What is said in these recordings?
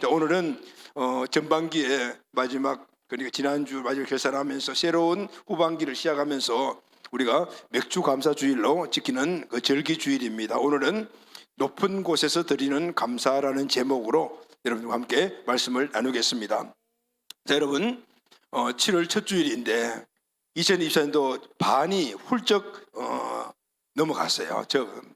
자, 오늘은 전반기의 마지막, 그러니까 지난주 마지막 결산하면서 새로운 후반기를 시작하면서 우리가 맥주 감사 주일로 지키는 그 절기 주일입니다. 오늘은 높은 곳에서 드리는 감사라는 제목으로 여러분과 함께 말씀을 나누겠습니다. 자, 여러분, 7월 첫 주일인데 2024년도 반이 훌쩍 넘어갔어요.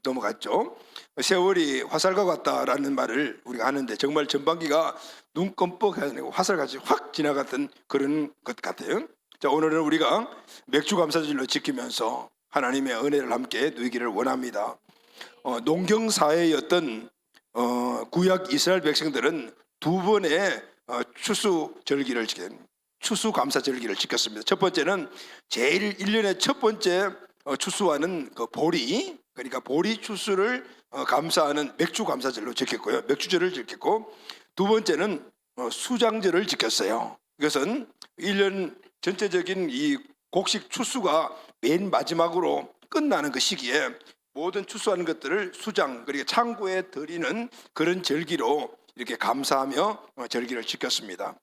넘어갔죠. 세월이 화살과 같다라는 말을 우리가 하는데 정말 전반기가 눈 껌뻑하게 아니고 화살같이 확 지나갔던 그런 것 같아요. 자, 오늘은 우리가 맥주 감사절로 지키면서 하나님의 은혜를 함께 누리기를 원합니다. 농경 사회였던 구약 이스라엘 백성들은 두 번의 추수 감사 절기를 지켰습니다. 첫 번째는 제일 1년의 첫 번째 추수하는 그 보리, 그러니까 보리 추수를 감사하는 맥주 감사절로 지켰고요. 맥주절을 지켰고, 두 번째는 수장절을 지켰어요. 이것은 1년 전체적인 이 곡식 추수가 맨 마지막으로 끝나는 그 시기에 모든 추수하는 것들을 수장, 그러니까 창고에 드리는 그런 절기로 이렇게 감사하며 절기를 지켰습니다.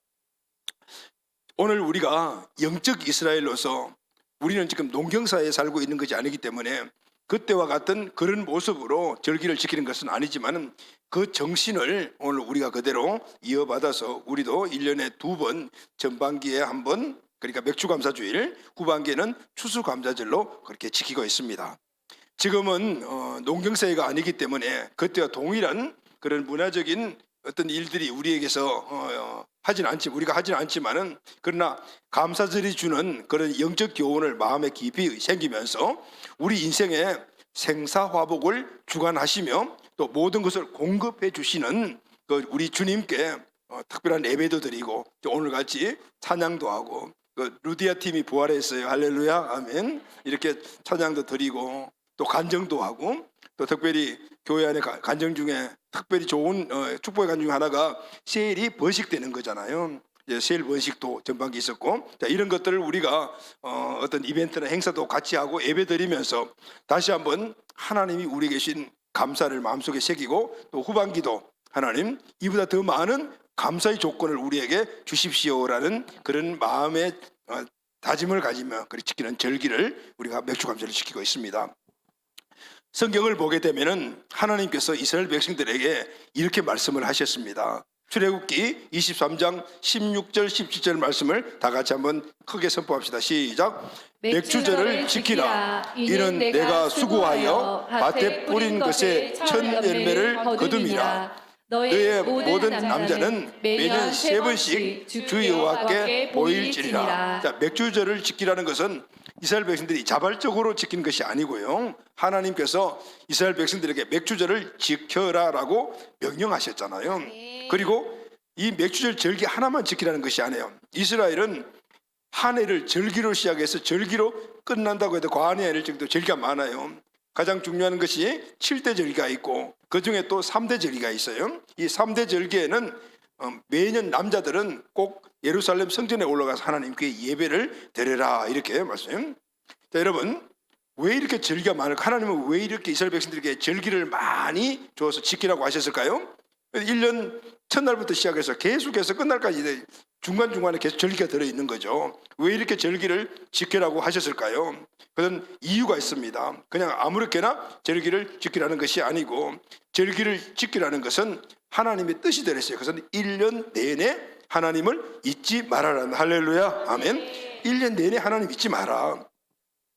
오늘 우리가 영적 이스라엘로서 우리는 지금 농경사회에 살고 있는 것이 아니기 때문에 그때와 같은 그런 모습으로 절기를 지키는 것은 아니지만 그 정신을 오늘 우리가 그대로 이어받아서 우리도 1년에 2번, 전반기에 1번, 그러니까 맥주감사주일, 후반기에는 추수감사절로 그렇게 지키고 있습니다. 지금은 농경사회가 아니기 때문에 그때와 동일한 그런 문화적인 어떤 일들이 우리에게서 우리가 하지는 않지만은, 그러나 감사절이 주는 그런 영적 교훈을 마음에 깊이 생기면서 우리 인생의 생사화복을 주관하시며 또 모든 것을 공급해 주시는 그 우리 주님께 특별한 예배도 드리고, 오늘같이 찬양도 하고, 그 루디아 팀이 부활했어요. 할렐루야, 아멘. 이렇게 찬양도 드리고 또 간정도 하고, 또 특별히 교회 안에 간정 중에 특별히 좋은 축복의 간정 중 하나가 세일이 번식되는 거잖아요. 세일 번식도 전반기 있었고, 자, 이런 것들을 우리가 어떤 이벤트나 행사도 같이 하고 예배 드리면서 다시 한번 하나님이 우리 계신 감사를 마음속에 새기고, 또 후반기도 하나님 이보다 더 많은 감사의 조건을 우리에게 주십시오라는 그런 마음의 다짐을 가지며 그렇게 지키는 절기를 우리가 맥주감사를 지키고 있습니다. 성경을 보게 되면은 하나님께서 이스라엘 백성들에게 이렇게 말씀을 하셨습니다. 출애굽기 23장 16절 17절 말씀을 다 같이 한번 크게 선포합시다. 시작. 맥주절을 지키라. 이는 내가 수고하여 밭에 뿌린 것에 첫 열매를 거둠이라. 너의 모든 남자는 매년 3번씩 주 여호와께 보일지니라. 자, 맥주절을 지키라는 것은 이스라엘 백성들이 자발적으로 지킨 것이 아니고요, 하나님께서 이스라엘 백성들에게 맥주절을 지켜라라고 명령하셨잖아요. 그리고 이 맥주절 절기 하나만 지키라는 것이 아니에요. 이스라엘은 한 해를 절기로 시작해서 절기로 끝난다고 해도 과언이 아닐 정도로 절기가 많아요. 가장 중요한 것이 7대 절기가 있고, 그 중에 또 3대 절기가 있어요. 이 3대 절기에는 매년 남자들은 꼭 예루살렘 성전에 올라가서 하나님께 예배를 드려라, 이렇게 말씀해요. 자, 여러분, 왜 이렇게 절기가 많을까? 하나님은 왜 이렇게 이스라엘 백성들에게 절기를 많이 줘서 지키라고 하셨을까요? 1년 첫날부터 시작해서 계속해서 끝날까지 중간중간에 계속 절기가 들어있는 거죠. 왜 이렇게 절기를 지키라고 하셨을까요? 그런 이유가 있습니다. 그냥 아무렇게나 절기를 지키라는 것이 아니고, 절기를 지키라는 것은 하나님의 뜻이 들었어요. 그것은 1년 내내 하나님을 잊지 말아라. 할렐루야, 아멘. 1년 내내 하나님 잊지 마라.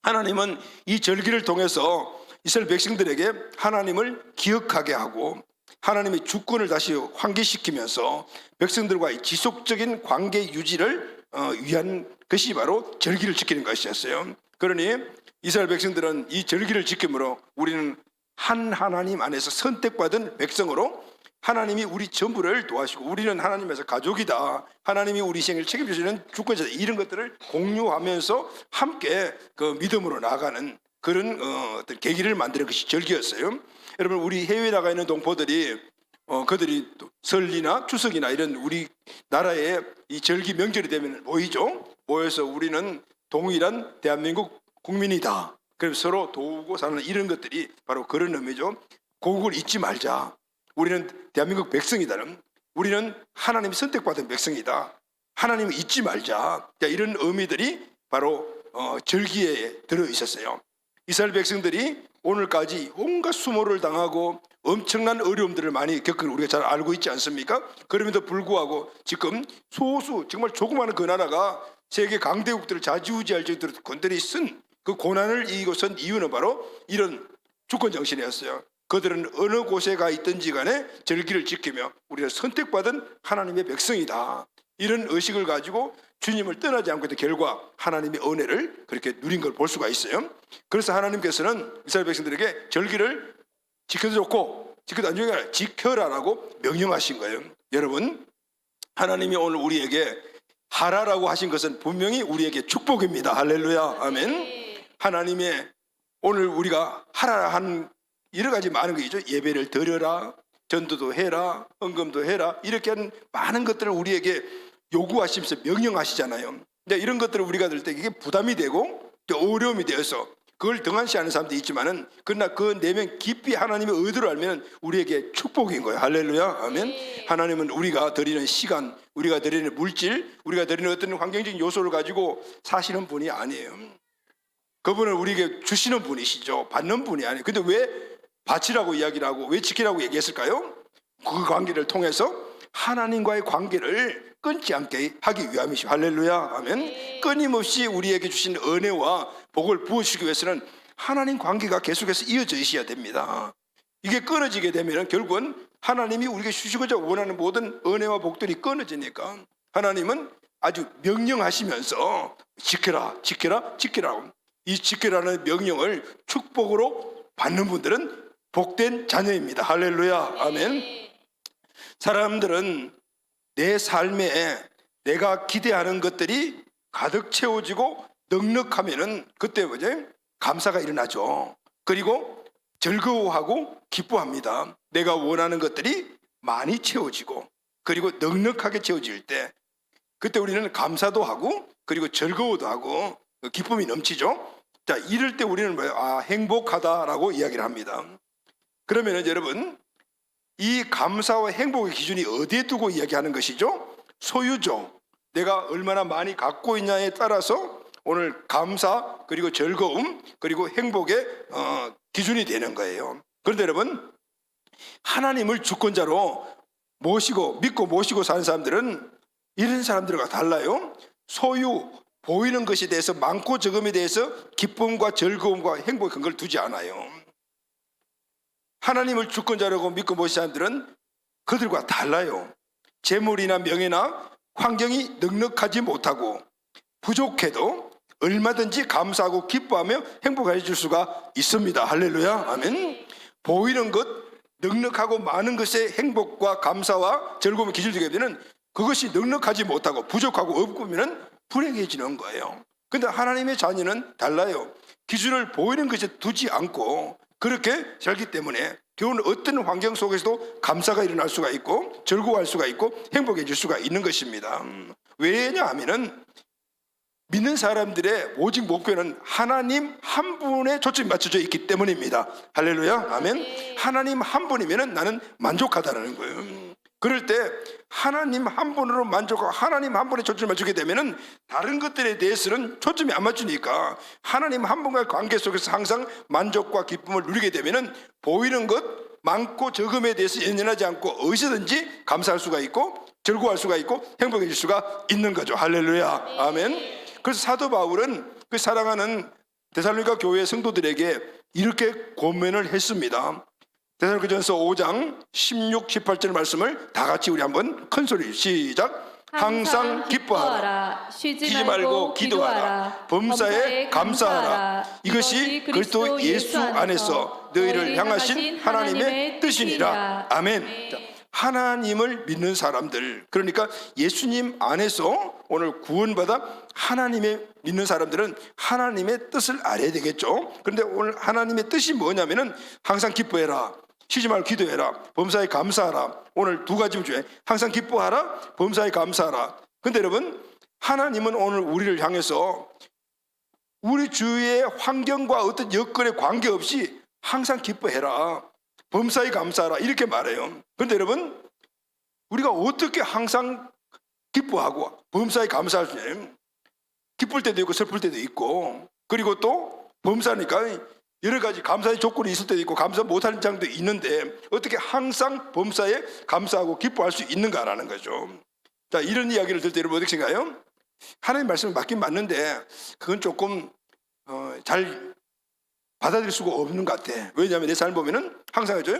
하나님은 이 절기를 통해서 이스라엘 백성들에게 하나님을 기억하게 하고 하나님의 주권을 다시 환기시키면서 백성들과의 지속적인 관계 유지를 위한 것이 바로 절기를 지키는 것이었어요. 그러니 이스라엘 백성들은 이 절기를 지킴으로 우리는 한 하나님 안에서 선택받은 백성으로 하나님이 우리 전부를 도와주시고 우리는 하나님에서 가족이다, 하나님이 우리 생을 책임지시는 주권자다, 이런 것들을 공유하면서 함께 그 믿음으로 나아가는 그런 어떤 계기를 만드는 것이 절기였어요. 여러분, 우리 해외에 나가 있는 동포들이 그들이 또 설이나 추석이나 이런 우리 나라의 이 절기 명절이 되면 모이죠. 모여서 우리는 동일한 대한민국 국민이다, 그래서 서로 도우고 사는 이런 것들이 바로 그런 의미죠. 고국을 잊지 말자, 우리는 대한민국 백성이다는 우리는 하나님이 선택받은 백성이다. 하나님을 잊지 말자. 자, 이런 의미들이 바로 절기에 들어 있었어요. 이스라엘 백성들이 오늘까지 온갖 수모를 당하고 엄청난 어려움들을 많이 겪은 우리가 잘 알고 있지 않습니까? 그럼에도 불구하고 지금 소수 정말 조그마한 그 나라가 세계 강대국들을 좌지우지할 정도로 건드리 쓴 그 고난을 이기고 선 이유는 바로 이런 주권 정신이었어요. 그들은 어느 곳에 가 있든지 간에 절기를 지키며 우리가 선택받은 하나님의 백성이다. 이런 의식을 가지고 주님을 떠나지 않고 있던 결과 하나님의 은혜를 그렇게 누린 걸 볼 수가 있어요. 그래서 하나님께서는 이스라엘 백성들에게 절기를 지켜도 좋고 지켜도 안 좋은 게 아니라 지켜라라고 명령하신 거예요. 여러분, 하나님이 오늘 우리에게 하라라고 하신 것은 분명히 우리에게 축복입니다. 할렐루야, 아멘. 하나님의 오늘 우리가 하라 한 여러 가지 많은 거 있죠. 예배를 드려라, 전도도 해라, 헌금도 해라, 이렇게 하는 많은 것들을 우리에게 요구하시면서 명령하시잖아요. 근데 이런 것들을 우리가 들 때 이게 부담이 되고 또 어려움이 되어서 그걸 등한시하는 사람도 있지만은 그러나 그 내면 깊이 하나님의 의도를 알면 우리에게 축복인 거예요. 할렐루야, 아멘. 하나님은 우리가 드리는 시간, 우리가 드리는 물질, 우리가 드리는 어떤 환경적인 요소를 가지고 사시는 분이 아니에요. 그분은 우리에게 주시는 분이시죠. 받는 분이 아니에요. 근데 왜 바치라고 이야기를 하고 왜 지키라고 얘기했을까요? 그 관계를 통해서 하나님과의 관계를 끊지 않게 하기 위함이시죠. 할렐루야, 아멘. 끊임없이 우리에게 주신 은혜와 복을 부어주시기 위해서는 하나님 관계가 계속해서 이어져 있어야 됩니다. 이게 끊어지게 되면 결국은 하나님이 우리에게 주시고자 원하는 모든 은혜와 복들이 끊어지니까 하나님은 아주 명령하시면서 지켜라, 지켜라, 지켜라. 이 지켜라는 명령을 축복으로 받는 분들은 복된 자녀입니다. 할렐루야, 아멘. 사람들은 내 삶에 내가 기대하는 것들이 가득 채워지고 넉넉하면은 그때 뭐지? 감사가 일어나죠. 그리고 즐거워하고 기뻐합니다. 내가 원하는 것들이 많이 채워지고 그리고 넉넉하게 채워질 때 그때 우리는 감사도 하고 그리고 즐거워도 하고 기쁨이 넘치죠. 자, 이럴 때 우리는 뭐예요? 아, 행복하다라고 이야기를 합니다. 그러면은 여러분, 이 감사와 행복의 기준이 어디에 두고 이야기하는 것이죠? 소유죠. 내가 얼마나 많이 갖고 있냐에 따라서 오늘 감사 그리고 즐거움 그리고 행복의 기준이 되는 거예요. 그런데 여러분, 하나님을 주권자로 모시고 믿고 모시고 사는 사람들은 이런 사람들과 달라요. 소유, 보이는 것에 대해서 많고 적음에 대해서 기쁨과 즐거움과 행복에 큰 걸 두지 않아요. 하나님을 주권자라고 믿고 모신 사람들은 그들과 달라요. 재물이나 명예나 환경이 넉넉하지 못하고 부족해도 얼마든지 감사하고 기뻐하며 행복해질 수가 있습니다. 할렐루야, 아멘. 보이는 것, 넉넉하고 많은 것에 행복과 감사와 즐거움을 기준이 되게 되면 그것이 넉넉하지 못하고 부족하고 없으면 불행해지는 거예요. 그런데 하나님의 자녀는 달라요. 기준을 보이는 것에 두지 않고 그렇게 살기 때문에 결국은 어떤 환경 속에서도 감사가 일어날 수가 있고 즐거워할 수가 있고 행복해질 수가 있는 것입니다. 왜냐하면 믿는 사람들의 오직 목표는 하나님 한 분에 초점이 맞춰져 있기 때문입니다. 할렐루야, 아멘. 하나님 한 분이면 나는 만족하다는 거예요. 그럴 때 하나님 한 분으로 만족하고 하나님 한 분에 초점을 맞추게 되면 다른 것들에 대해서는 초점이 안 맞추니까 하나님 한 분과의 관계 속에서 항상 만족과 기쁨을 누리게 되면 보이는 것 많고 적음에 대해서 연연하지 않고 어디서든지 감사할 수가 있고 즐거워할 수가 있고 행복해질 수가 있는 거죠. 할렐루야, 아멘. 그래서 사도 바울은 그 사랑하는 데살로니가 교회 성도들에게 이렇게 권면을 했습니다. 데살로니가전서 5장 16, 18절 말씀을 다 같이 우리 한번 큰 소리 시작. 항상 기뻐하라, 쉬지 말고 기도하라, 범사에 감사하라. 이것이 그리스도 예수 안에서 너희를 향하신 하나님의 뜻이니라. 아멘. 자, 하나님을 믿는 사람들, 그러니까 예수님 안에서 오늘 구원받아 하나님의 믿는 사람들은 하나님의 뜻을 알아야 되겠죠. 그런데 오늘 하나님의 뜻이 뭐냐면은 항상 기뻐해라, 쉬지 말고 기도해라, 범사에 감사하라. 오늘 두 가지 중에 항상 기뻐하라, 범사에 감사하라. 근데 여러분, 하나님은 오늘 우리를 향해서 우리 주위의 환경과 어떤 여건에 관계없이 항상 기뻐해라, 범사에 감사하라 이렇게 말해요. 그런데 여러분, 우리가 어떻게 항상 기뻐하고 범사에 감사할 수 있는, 기쁠 때도 있고 슬플 때도 있고, 그리고 또 범사니까 여러 가지 감사의 조건이 있을 때도 있고 감사 못하는 장도 있는데 어떻게 항상 범사에 감사하고 기뻐할 수 있는가라는 거죠. 자, 이런 이야기를 들 때 여러분 어떻게 생각해요? 하나님 말씀을 맞긴 맞는데 그건 조금 잘 받아들일 수가 없는 것 같아. 왜냐하면 내 삶을 보면은 항상 하죠.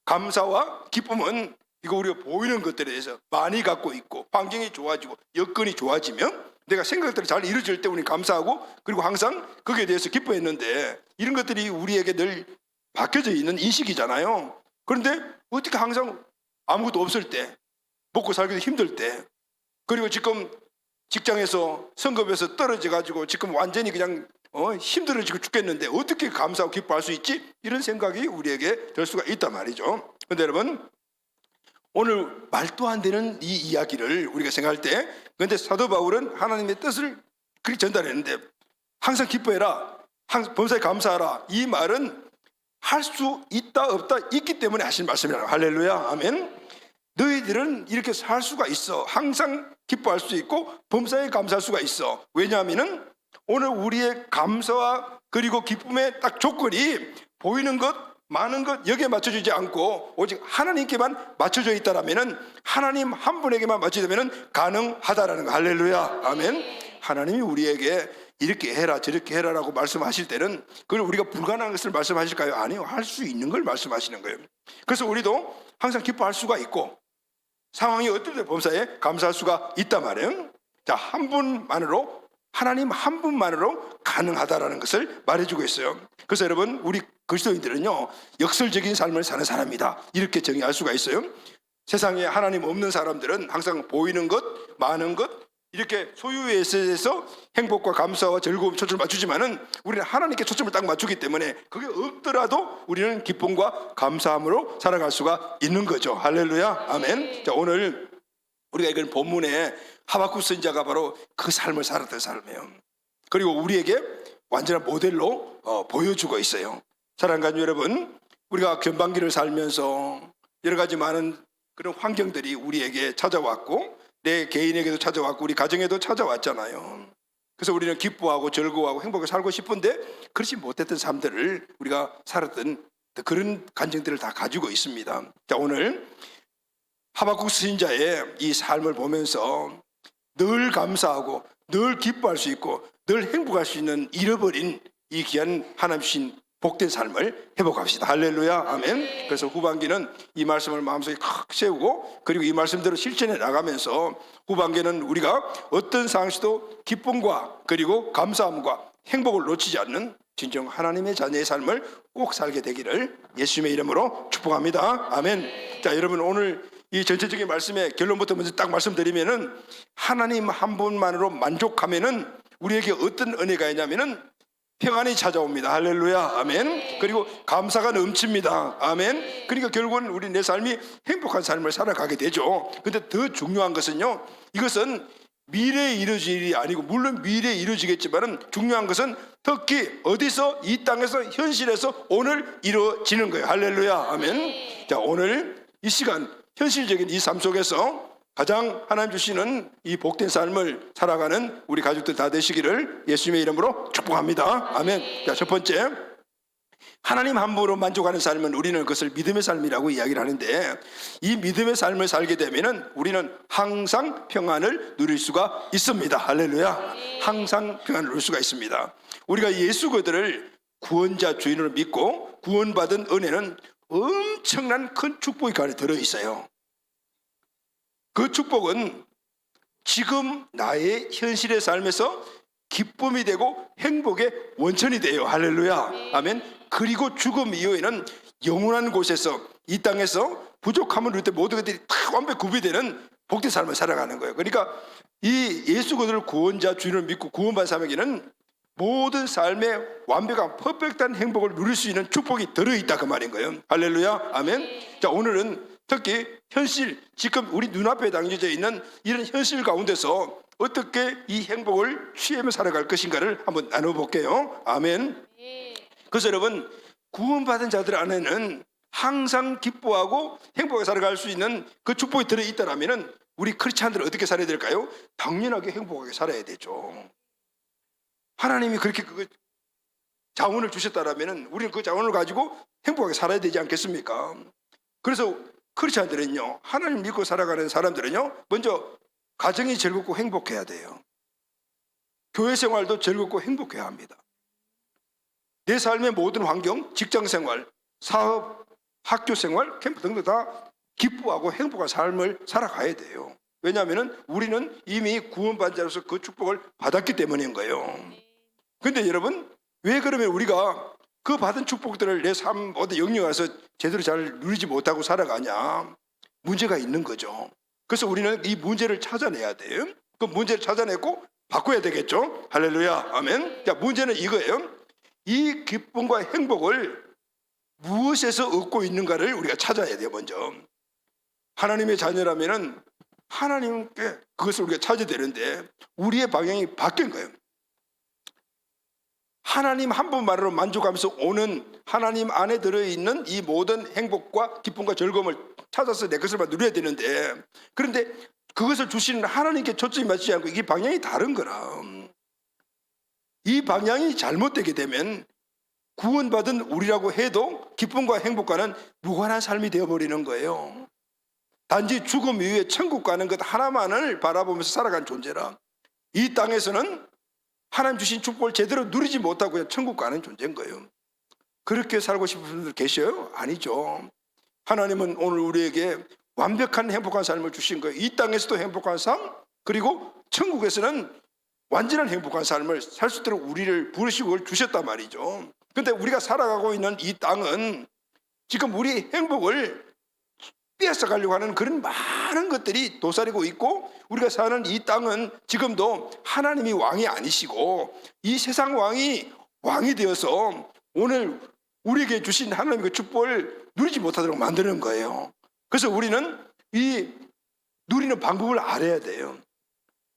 감사와 기쁨은 이거 우리가 보이는 것들에 대해서 많이 갖고 있고 환경이 좋아지고 여건이 좋아지면 내가 생각대로 잘 이루어질 때 우리는 감사하고 그리고 항상 거기에 대해서 기뻐했는데 이런 것들이 우리에게 늘 박혀져 있는 인식이잖아요. 그런데 어떻게 항상 아무것도 없을 때, 먹고 살기도 힘들 때, 그리고 지금 직장에서 성급에서 떨어져 가지고 지금 완전히 그냥 힘들어지고 죽겠는데 어떻게 감사하고 기뻐할 수 있지? 이런 생각이 우리에게 들 수가 있단 말이죠. 그런데 여러분, 오늘 말도 안 되는 이 이야기를 우리가 생각할 때, 그런데 사도 바울은 하나님의 뜻을 그렇게 전달했는데 항상 기뻐해라, 항상 범사에 감사하라, 이 말은 할 수 있다 없다 있기 때문에 하신 말씀이라. 할렐루야, 아멘. 너희들은 이렇게 살 수가 있어. 항상 기뻐할 수 있고 범사에 감사할 수가 있어. 왜냐하면은 오늘 우리의 감사와 그리고 기쁨의 딱 조건이 보이는 것, 많은 것 여기에 맞춰주지 않고 오직 하나님께만 맞춰져 있다라면은, 하나님 한 분에게만 맞춰지면은 가능하다라는 거. 할렐루야, 아멘. 하나님이 우리에게 이렇게 해라 저렇게 해라라고 말씀하실 때는 그걸 우리가 불가능한 것을 말씀하실까요? 아니요, 할 수 있는 걸 말씀하시는 거예요. 그래서 우리도 항상 기뻐할 수가 있고 상황이 어떨 때 범사에 감사할 수가 있단 말이에요. 자, 한 분만으로, 하나님 한 분만으로 가능하다라는 것을 말해주고 있어요. 그래서 여러분, 우리 그리스도인들은요 역설적인 삶을 사는 사람이다 이렇게 정의할 수가 있어요. 세상에 하나님 없는 사람들은 항상 보이는 것, 많은 것, 이렇게 소유에 있어서 행복과 감사와 즐거움 초점을 맞추지만은 우리는 하나님께 초점을 딱 맞추기 때문에 그게 없더라도 우리는 기쁨과 감사함으로 살아갈 수가 있는 거죠. 할렐루야, 아멘. 자, 오늘 우리가 읽은 본문에 하박국 선지자가 바로 그 삶을 살았던 삶이에요. 그리고 우리에게 완전한 모델로 보여주고 있어요. 사랑하는 가족 여러분, 우리가 전반기를 살면서 여러 가지 많은 그런 환경들이 우리에게 찾아왔고 내 개인에게도 찾아왔고 우리 가정에도 찾아왔잖아요. 그래서 우리는 기뻐하고 즐거워하고 행복하게 살고 싶은데 그렇지 못했던 삶들을 우리가 살았던 그런 간증들을 다 가지고 있습니다. 자, 오늘 하박국 선지자의 이 삶을 보면서 늘 감사하고 늘 기뻐할 수 있고 늘 행복할 수 있는 잃어버린 이 귀한 하나님 주신 복된 삶을 회복합시다. 할렐루야, 아멘. 그래서 후반기는 이 말씀을 마음속에 칵 세우고 그리고 이 말씀대로 실천해 나가면서 후반기는 우리가 어떤 상황에서도 기쁨과 그리고 감사함과 행복을 놓치지 않는 진정 하나님의 자녀의 삶을 꼭 살게 되기를 예수님의 이름으로 축복합니다. 아멘. 자, 여러분, 오늘 이 전체적인 말씀의 결론부터 먼저 딱 말씀드리면은 하나님 한 분만으로 만족하면은 우리에게 어떤 은혜가 있냐면은 평안이 찾아옵니다. 할렐루야, 아멘. 그리고 감사가 넘칩니다. 아멘. 그러니까 결국은 우리 내 삶이 행복한 삶을 살아가게 되죠. 근데 더 중요한 것은요, 이것은 미래에 이루어질 일이 아니고, 물론 미래에 이루어지겠지만 중요한 것은 특히 어디서, 이 땅에서, 현실에서 오늘 이루어지는 거예요. 할렐루야, 아멘. 자, 오늘 이 시간 현실적인 이 삶 속에서 가장 하나님 주시는 이 복된 삶을 살아가는 우리 가족들 다 되시기를 예수님의 이름으로 축복합니다. 아멘. 자, 첫 번째, 하나님 한 분으로 만족하는 삶은 우리는 그것을 믿음의 삶이라고 이야기를 하는데, 이 믿음의 삶을 살게 되면은 우리는 항상 평안을 누릴 수가 있습니다. 할렐루야. 항상 평안을 누릴 수가 있습니다. 우리가 예수 그들을 구원자 주인으로 믿고 구원받은 은혜는 엄청난 큰 축복이 그 안에 들어있어요. 그 축복은 지금 나의 현실의 삶에서 기쁨이 되고 행복의 원천이 돼요. 할렐루야, 아멘. 그리고 죽음 이후에는 영원한 곳에서 이 땅에서 부족함을 누릴 때 모든 것들이 다 완벽히 구비되는 복된 삶을 살아가는 거예요. 그러니까 이 예수 그들을 구원자 주인을 믿고 구원받은 사람에게는 모든 삶의 완벽한 퍼펙트한 행복을 누릴 수 있는 축복이 들어있다 그 말인 거예요. 할렐루야, 아멘. 자, 오늘은 특히 현실, 지금 우리 눈앞에 당겨져 있는 이런 현실 가운데서 어떻게 이 행복을 취하며 살아갈 것인가를 한번 나눠볼게요. 아멘. 그래서 여러분, 구원받은 자들 안에는 항상 기뻐하고 행복하게 살아갈 수 있는 그 축복이 들어있다라면 우리 크리스찬들은 어떻게 살아야 될까요? 당연하게 행복하게 살아야 되죠. 하나님이 그렇게 그 자원을 주셨다라면 우리는 그 자원을 가지고 행복하게 살아야 되지 않겠습니까? 그래서 크리스찬들은요, 하나님 믿고 살아가는 사람들은요, 먼저 가정이 즐겁고 행복해야 돼요. 교회 생활도 즐겁고 행복해야 합니다. 내 삶의 모든 환경, 직장 생활, 사업, 학교 생활, 캠프 등등 다 기뻐하고 행복한 삶을 살아가야 돼요. 왜냐하면 우리는 이미 구원받은 자로서 그 축복을 받았기 때문인 거예요. 그런데 여러분, 왜 그러면 우리가 그 받은 축복들을 내 삶 어디 영역에서 제대로 잘 누리지 못하고 살아가냐? 문제가 있는 거죠. 그래서 우리는 이 문제를 찾아내야 돼요. 그 문제를 찾아내고 바꿔야 되겠죠. 할렐루야, 아멘. 자, 문제는 이거예요. 이 기쁨과 행복을 무엇에서 얻고 있는가를 우리가 찾아야 돼요. 먼저 하나님의 자녀라면은 하나님께 그것을 우리가 찾아야 되는데 우리의 방향이 바뀐 거예요. 하나님 한 분만으로 만족하면서 오는 하나님 안에 들어있는 이 모든 행복과 기쁨과 즐거움을 찾아서 내 것을 누려야 되는데, 그런데 그것을 주시는 하나님께 초점이 맞지 않고 이게 방향이 다른 거라. 이 방향이 잘못되게 되면 구원받은 우리라고 해도 기쁨과 행복과는 무관한 삶이 되어버리는 거예요. 단지 죽음 이후에 천국 가는 것 하나만을 바라보면서 살아간 존재라 이 땅에서는 하나님 주신 축복을 제대로 누리지 못하고 그냥 천국 가는 존재인 거예요. 그렇게 살고 싶은 분들 계셔요? 아니죠. 하나님은 오늘 우리에게 완벽한 행복한 삶을 주신 거예요. 이 땅에서도 행복한 삶, 그리고 천국에서는 완전한 행복한 삶을 살 수 있도록 우리를 부르시고 그걸 주셨단 말이죠. 그런데 우리가 살아가고 있는 이 땅은 지금 우리 행복을 빼앗아 가려고 하는 그런 많은 것들이 도사리고 있고, 우리가 사는 이 땅은 지금도 하나님이 왕이 아니시고 이 세상 왕이 되어서 오늘 우리에게 주신 하나님의 축복을 누리지 못하도록 만드는 거예요. 그래서 우리는 이 누리는 방법을 알아야 돼요.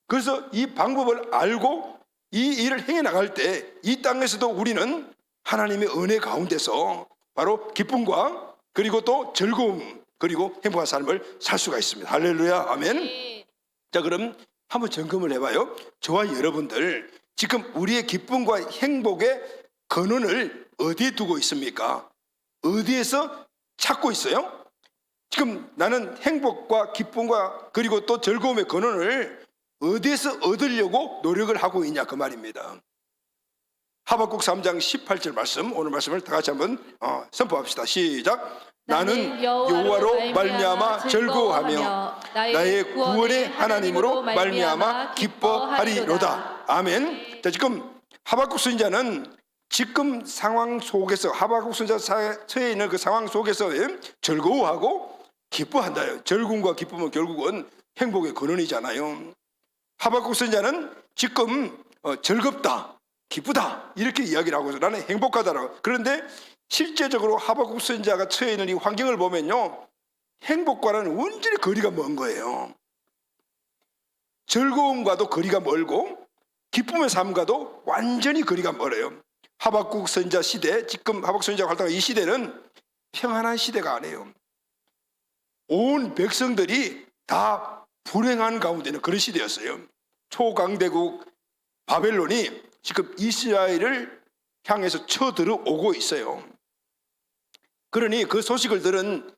그래서 이 방법을 알고 이 일을 행해 나갈 때 이 땅에서도 우리는 하나님의 은혜 가운데서 바로 기쁨과 그리고 또 즐거움 그리고 행복한 삶을 살 수가 있습니다. 할렐루야, 아멘. 자, 그럼 한번 점검을 해봐요. 저와 여러분들 지금 우리의 기쁨과 행복의 근원을 어디에 두고 있습니까? 어디에서 찾고 있어요? 지금 나는 행복과 기쁨과 그리고 또 즐거움의 근원을 어디에서 얻으려고 노력을 하고 있냐 그 말입니다. 하박국 3장 18절 말씀, 오늘 말씀을 다 같이 한번 선포합시다. 시작. 나는 여호와로 말미암아 즐거워하며 나의 구원의 하나님으로 말미암아 기뻐하리로다. 아멘. 자, 지금 하박국 선지자는 지금 상황 속에서 하박국 선지자 처해 있는 그 상황 속에서 즐거워하고 기뻐한다요. 즐거움과 기쁨은 결국은 행복의 근원이잖아요. 하박국 선지자는 지금 즐겁다, 기쁘다 이렇게 이야기를 하고 나는 행복하다라고. 그런데 실제적으로 하박국 선지자가 처해 있는 이 환경을 보면요, 행복과는 완전히 거리가 먼 거예요. 즐거움과도 거리가 멀고 기쁨의 삶과도 완전히 거리가 멀어요. 하박국 선지자 시대, 지금 하박국 선지자가 활동하는 이 시대는 평안한 시대가 아니에요. 온 백성들이 다 불행한 가운데는 그런 시대였어요. 초강대국 바벨론이 지금 이스라엘을 향해서 쳐들어오고 있어요. 그러니 그 소식을 들은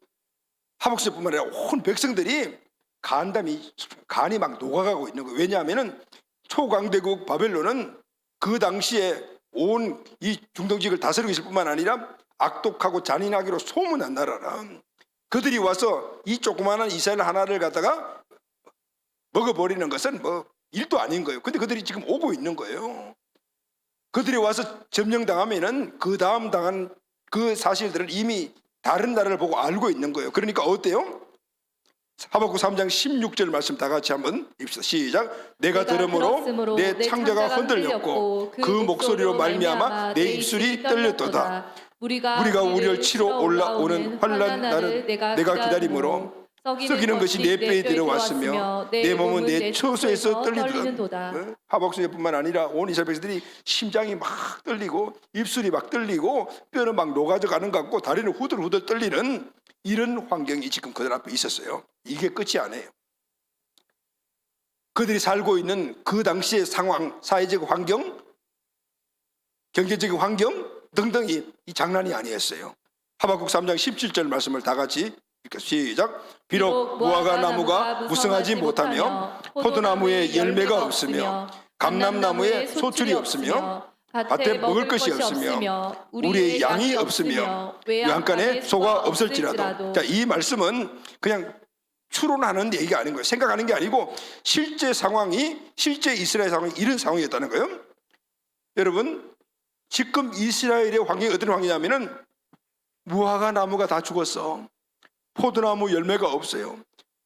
하박국뿐만 아니라 온 백성들이 간이 막 녹아가고 있는 거예요. 왜냐하면 초강대국 바벨론은 그 당시에 온 이 중동지역을 다스리고 있을 뿐만 아니라 악독하고 잔인하기로 소문난 나라라. 그들이 와서 이 조그마한 이스라엘 하나를 갖다가 먹어버리는 것은 뭐 일도 아닌 거예요. 근데 그들이 지금 오고 있는 거예요. 그들이 와서 점령당하면은 그 다음 당한 그 사실들을 이미 다른 나라를 보고 알고 있는 거예요. 그러니까 어때요? 하박국 3장 16절 말씀 다 같이 한번 읽읍시다. 시작. 내가 들음으로 내 창자가 흔들렸고 그 목소리로 말미암아 내 입술이 떨렸도다. 우리가 우리를 치러 올라오는 환난 날을 내가 기다림으로 썩이는 것이 내 뼈에 들어왔으며 내 몸은 내 처소에서 떨리도다. 하박국뿐만 아니라 온 이스라엘 백성들이 심장이 막 떨리고 입술이 막 떨리고 뼈는 막 녹아져 가는 것 같고 다리는 후들후들 떨리는 이런 환경이 지금 그들 앞에 있었어요. 이게 끝이 아니에요. 그들이 살고 있는 그 당시의 상황, 사회적 환경, 경제적인 환경 등등이 이 장난이 아니었어요. 하박국 3장 17절 말씀을 다 같이 시작. 비록 무화과 나무가 무성하지 못하며 포도나무에 열매가 없으며 감람나무에 소출이 없으며 밭에 먹을 것이 없으며 우리의 양이 없으며 외양간에 소가 없을지라도. 자, 이 말씀은 그냥 추론하는 얘기가 아닌 거예요. 생각하는 게 아니고 실제 상황이, 실제 이스라엘 상황이 이런 상황이었다는 거예요. 여러분, 지금 이스라엘의 환경이 어떤 환경이냐면은 무화과 나무가 다 죽었어. 포도나무 열매가 없어요.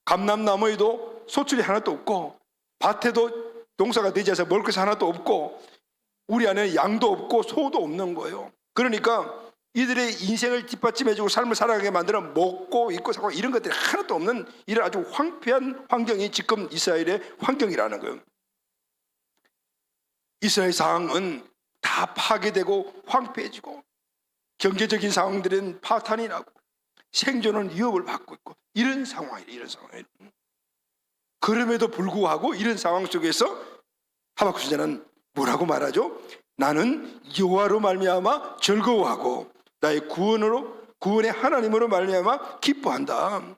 감람나무에도 소출이 하나도 없고 밭에도 농사가 되지 않아서 먹을 것이 하나도 없고 우리 안에 양도 없고 소도 없는 거예요. 그러니까 이들의 인생을 뒷받침해주고 삶을 살아가게 만드는 먹고 입고 사고 이런 것들이 하나도 없는 이런 아주 황폐한 환경이 지금 이스라엘의 환경이라는 거예요. 이스라엘 상황은 다 파괴되고 황폐해지고 경제적인 상황들은 파탄이 나고 생존은 위협을 받고 있고 이런 상황이에요. 이런 상황이에요. 그럼에도 불구하고 이런 상황 속에서 하박국 선지자는 뭐라고 말하죠? 나는 여호와로 말미암아 즐거워하고 나의 구원의 하나님으로 말미암아 기뻐한다.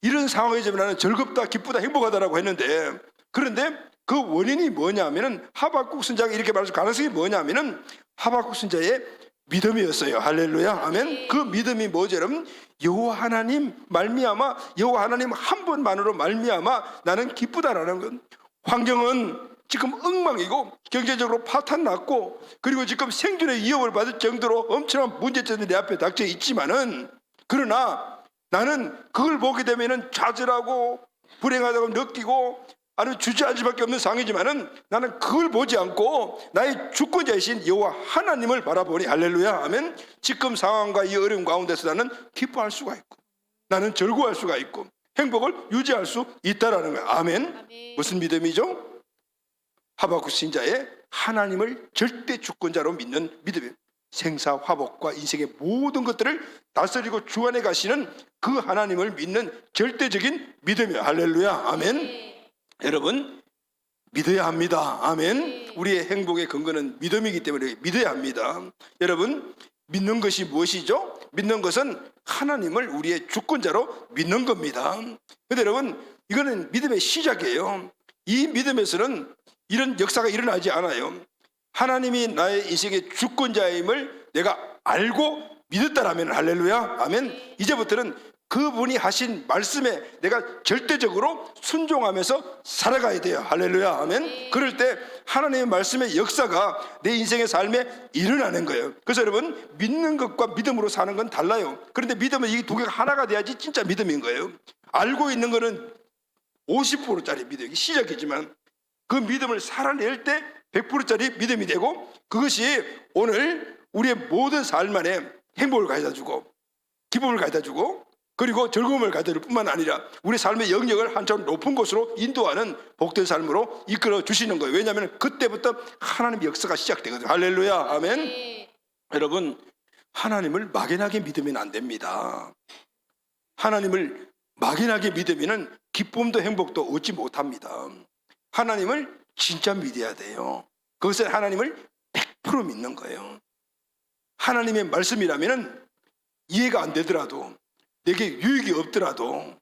이런 상황에서 나는 즐겁다, 기쁘다, 행복하다라고 했는데, 그런데 그 원인이 뭐냐면은 하박국 선지자가 이렇게 말할 가능성이 뭐냐면은 하박국 선지자의 믿음이었어요. 할렐루야, 아멘. 그 믿음이 뭐죠, 여러분? 여호와 하나님 말미암아, 여호와 하나님 한 분만으로 말미암아 나는 기쁘다라는 건, 환경은 지금 엉망이고 경제적으로 파탄 났고 그리고 지금 생존의 위협을 받을 정도로 엄청난 문제점이 내 앞에 닥쳐 있지만은, 그러나 나는 그걸 보게 되면은 좌절하고 불행하다고 느끼고 아니면 주저앉을 수밖에 없는 상황이지만은 나는 그걸 보지 않고 나의 주권자이신 여호와 하나님을 바라보니, 할렐루야, 아멘. 지금 상황과 이 어려움 가운데서 나는 기뻐할 수가 있고 나는 즐거워할 수가 있고 행복을 유지할 수 있다라는 거예요. 아멘. 무슨 믿음이죠? 하박국 선지자의 하나님을 절대 주권자로 믿는 믿음이에요. 생사 화복과 인생의 모든 것들을 다스리고 주관해 가시는 그 하나님을 믿는 절대적인 믿음이에요. 할렐루야, 아멘. 여러분, 믿어야 합니다. 아멘. 우리의 행복의 근거는 믿음이기 때문에 믿어야 합니다. 여러분, 믿는 것이 무엇이죠? 믿는 것은 하나님을 우리의 주권자로 믿는 겁니다. 그런데 여러분, 이거는 믿음의 시작이에요. 이 믿음에서는 이런 역사가 일어나지 않아요. 하나님이 나의 인생의 주권자임을 내가 알고 믿었다라면, 할렐루야, 아멘. 이제부터는 그분이 하신 말씀에 내가 절대적으로 순종하면서 살아가야 돼요. 할렐루야, 아멘. 그럴 때 하나님의 말씀의 역사가 내 인생의 삶에 일어나는 거예요. 그래서 여러분, 믿는 것과 믿음으로 사는 건 달라요. 그런데 믿음은 이 두 개가 하나가 돼야지 진짜 믿음인 거예요. 알고 있는 거는 50%짜리 믿음이 시작이지만 그 믿음을 살아낼 때 100%짜리 믿음이 되고, 그것이 오늘 우리의 모든 삶 안에 행복을 가져다 주고 기쁨을 가져다 주고 그리고 즐거움을 가져다 줄 뿐만 아니라 우리 삶의 영역을 한참 높은 곳으로 인도하는 복된 삶으로 이끌어 주시는 거예요. 왜냐하면 그때부터 하나님의 역사가 시작되거든요. 할렐루야, 아멘. 여러분, 하나님을 막연하게 믿으면 안 됩니다. 하나님을 막연하게 믿으면 기쁨도 행복도 얻지 못합니다. 하나님을 진짜 믿어야 돼요. 그것은 하나님을 100% 믿는 거예요. 하나님의 말씀이라면 이해가 안 되더라도 내게 유익이 없더라도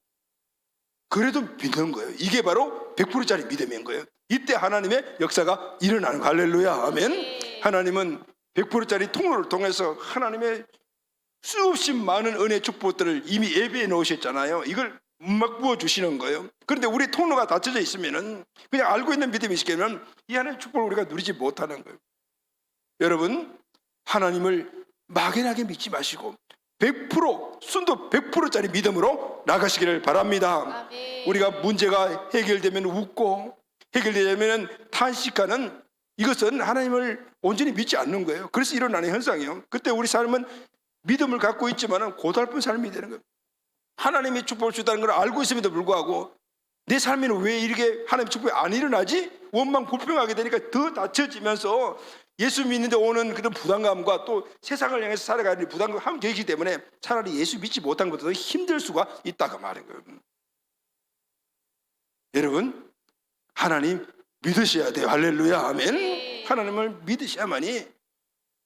그래도 믿는 거예요. 이게 바로 100%짜리 믿음인 거예요. 이때 하나님의 역사가 일어나는 거예요. 할렐루야, 아멘. 하나님은 100%짜리 통로를 통해서 하나님의 수없이 많은 은혜 축복들을 이미 예비해 놓으셨잖아요. 이걸 막 부어주시는 거예요. 그런데 우리 통로가 닫혀져 있으면은 그냥 알고 있는 믿음이 있으면 이 하나님의 축복을 우리가 누리지 못하는 거예요. 여러분, 하나님을 막연하게 믿지 마시고 100% 순도 100%짜리 믿음으로 나가시기를 바랍니다. 아멘. 우리가 문제가 해결되면 웃고 해결되면 탄식하는 이것은 하나님을 온전히 믿지 않는 거예요. 그래서 일어나는 현상이에요. 그때 우리 삶은 믿음을 갖고 있지만 고달픈 삶이 되는 거예요. 하나님이 축복을 주다는 걸 알고 있음에도 불구하고 내 삶에는 왜 이렇게 하나님 축복이 안 일어나지? 원망 불평하게 되니까 더 낮춰지면서 예수 믿는데 오는 그런 부담감과 또 세상을 향해서 살아가는 부담감과 함께 있기 때문에 차라리 예수 믿지 못한 것보다 더 힘들 수가 있다고 말인 거예요. 여러분, 하나님 믿으셔야 돼요. 할렐루야, 아멘. 하나님을 믿으셔야만이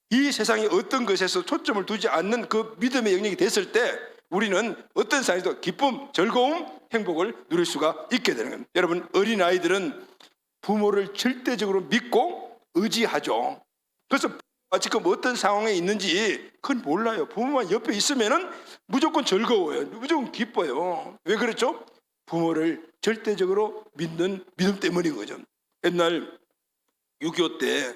이 세상의 어떤 것에서 초점을 두지 않는 그 믿음의 영역이 됐을 때 우리는 어떤 상황에서도 기쁨, 즐거움, 행복을 누릴 수가 있게 되는 겁니다. 여러분, 어린아이들은 부모를 절대적으로 믿고 의지하죠. 그래서 지금 어떤 상황에 있는지 그건 몰라요. 부모만 옆에 있으면은 무조건 즐거워요. 무조건 기뻐요. 왜 그렇죠? 부모를 절대적으로 믿는 믿음 때문인 거죠. 옛날 6.25 때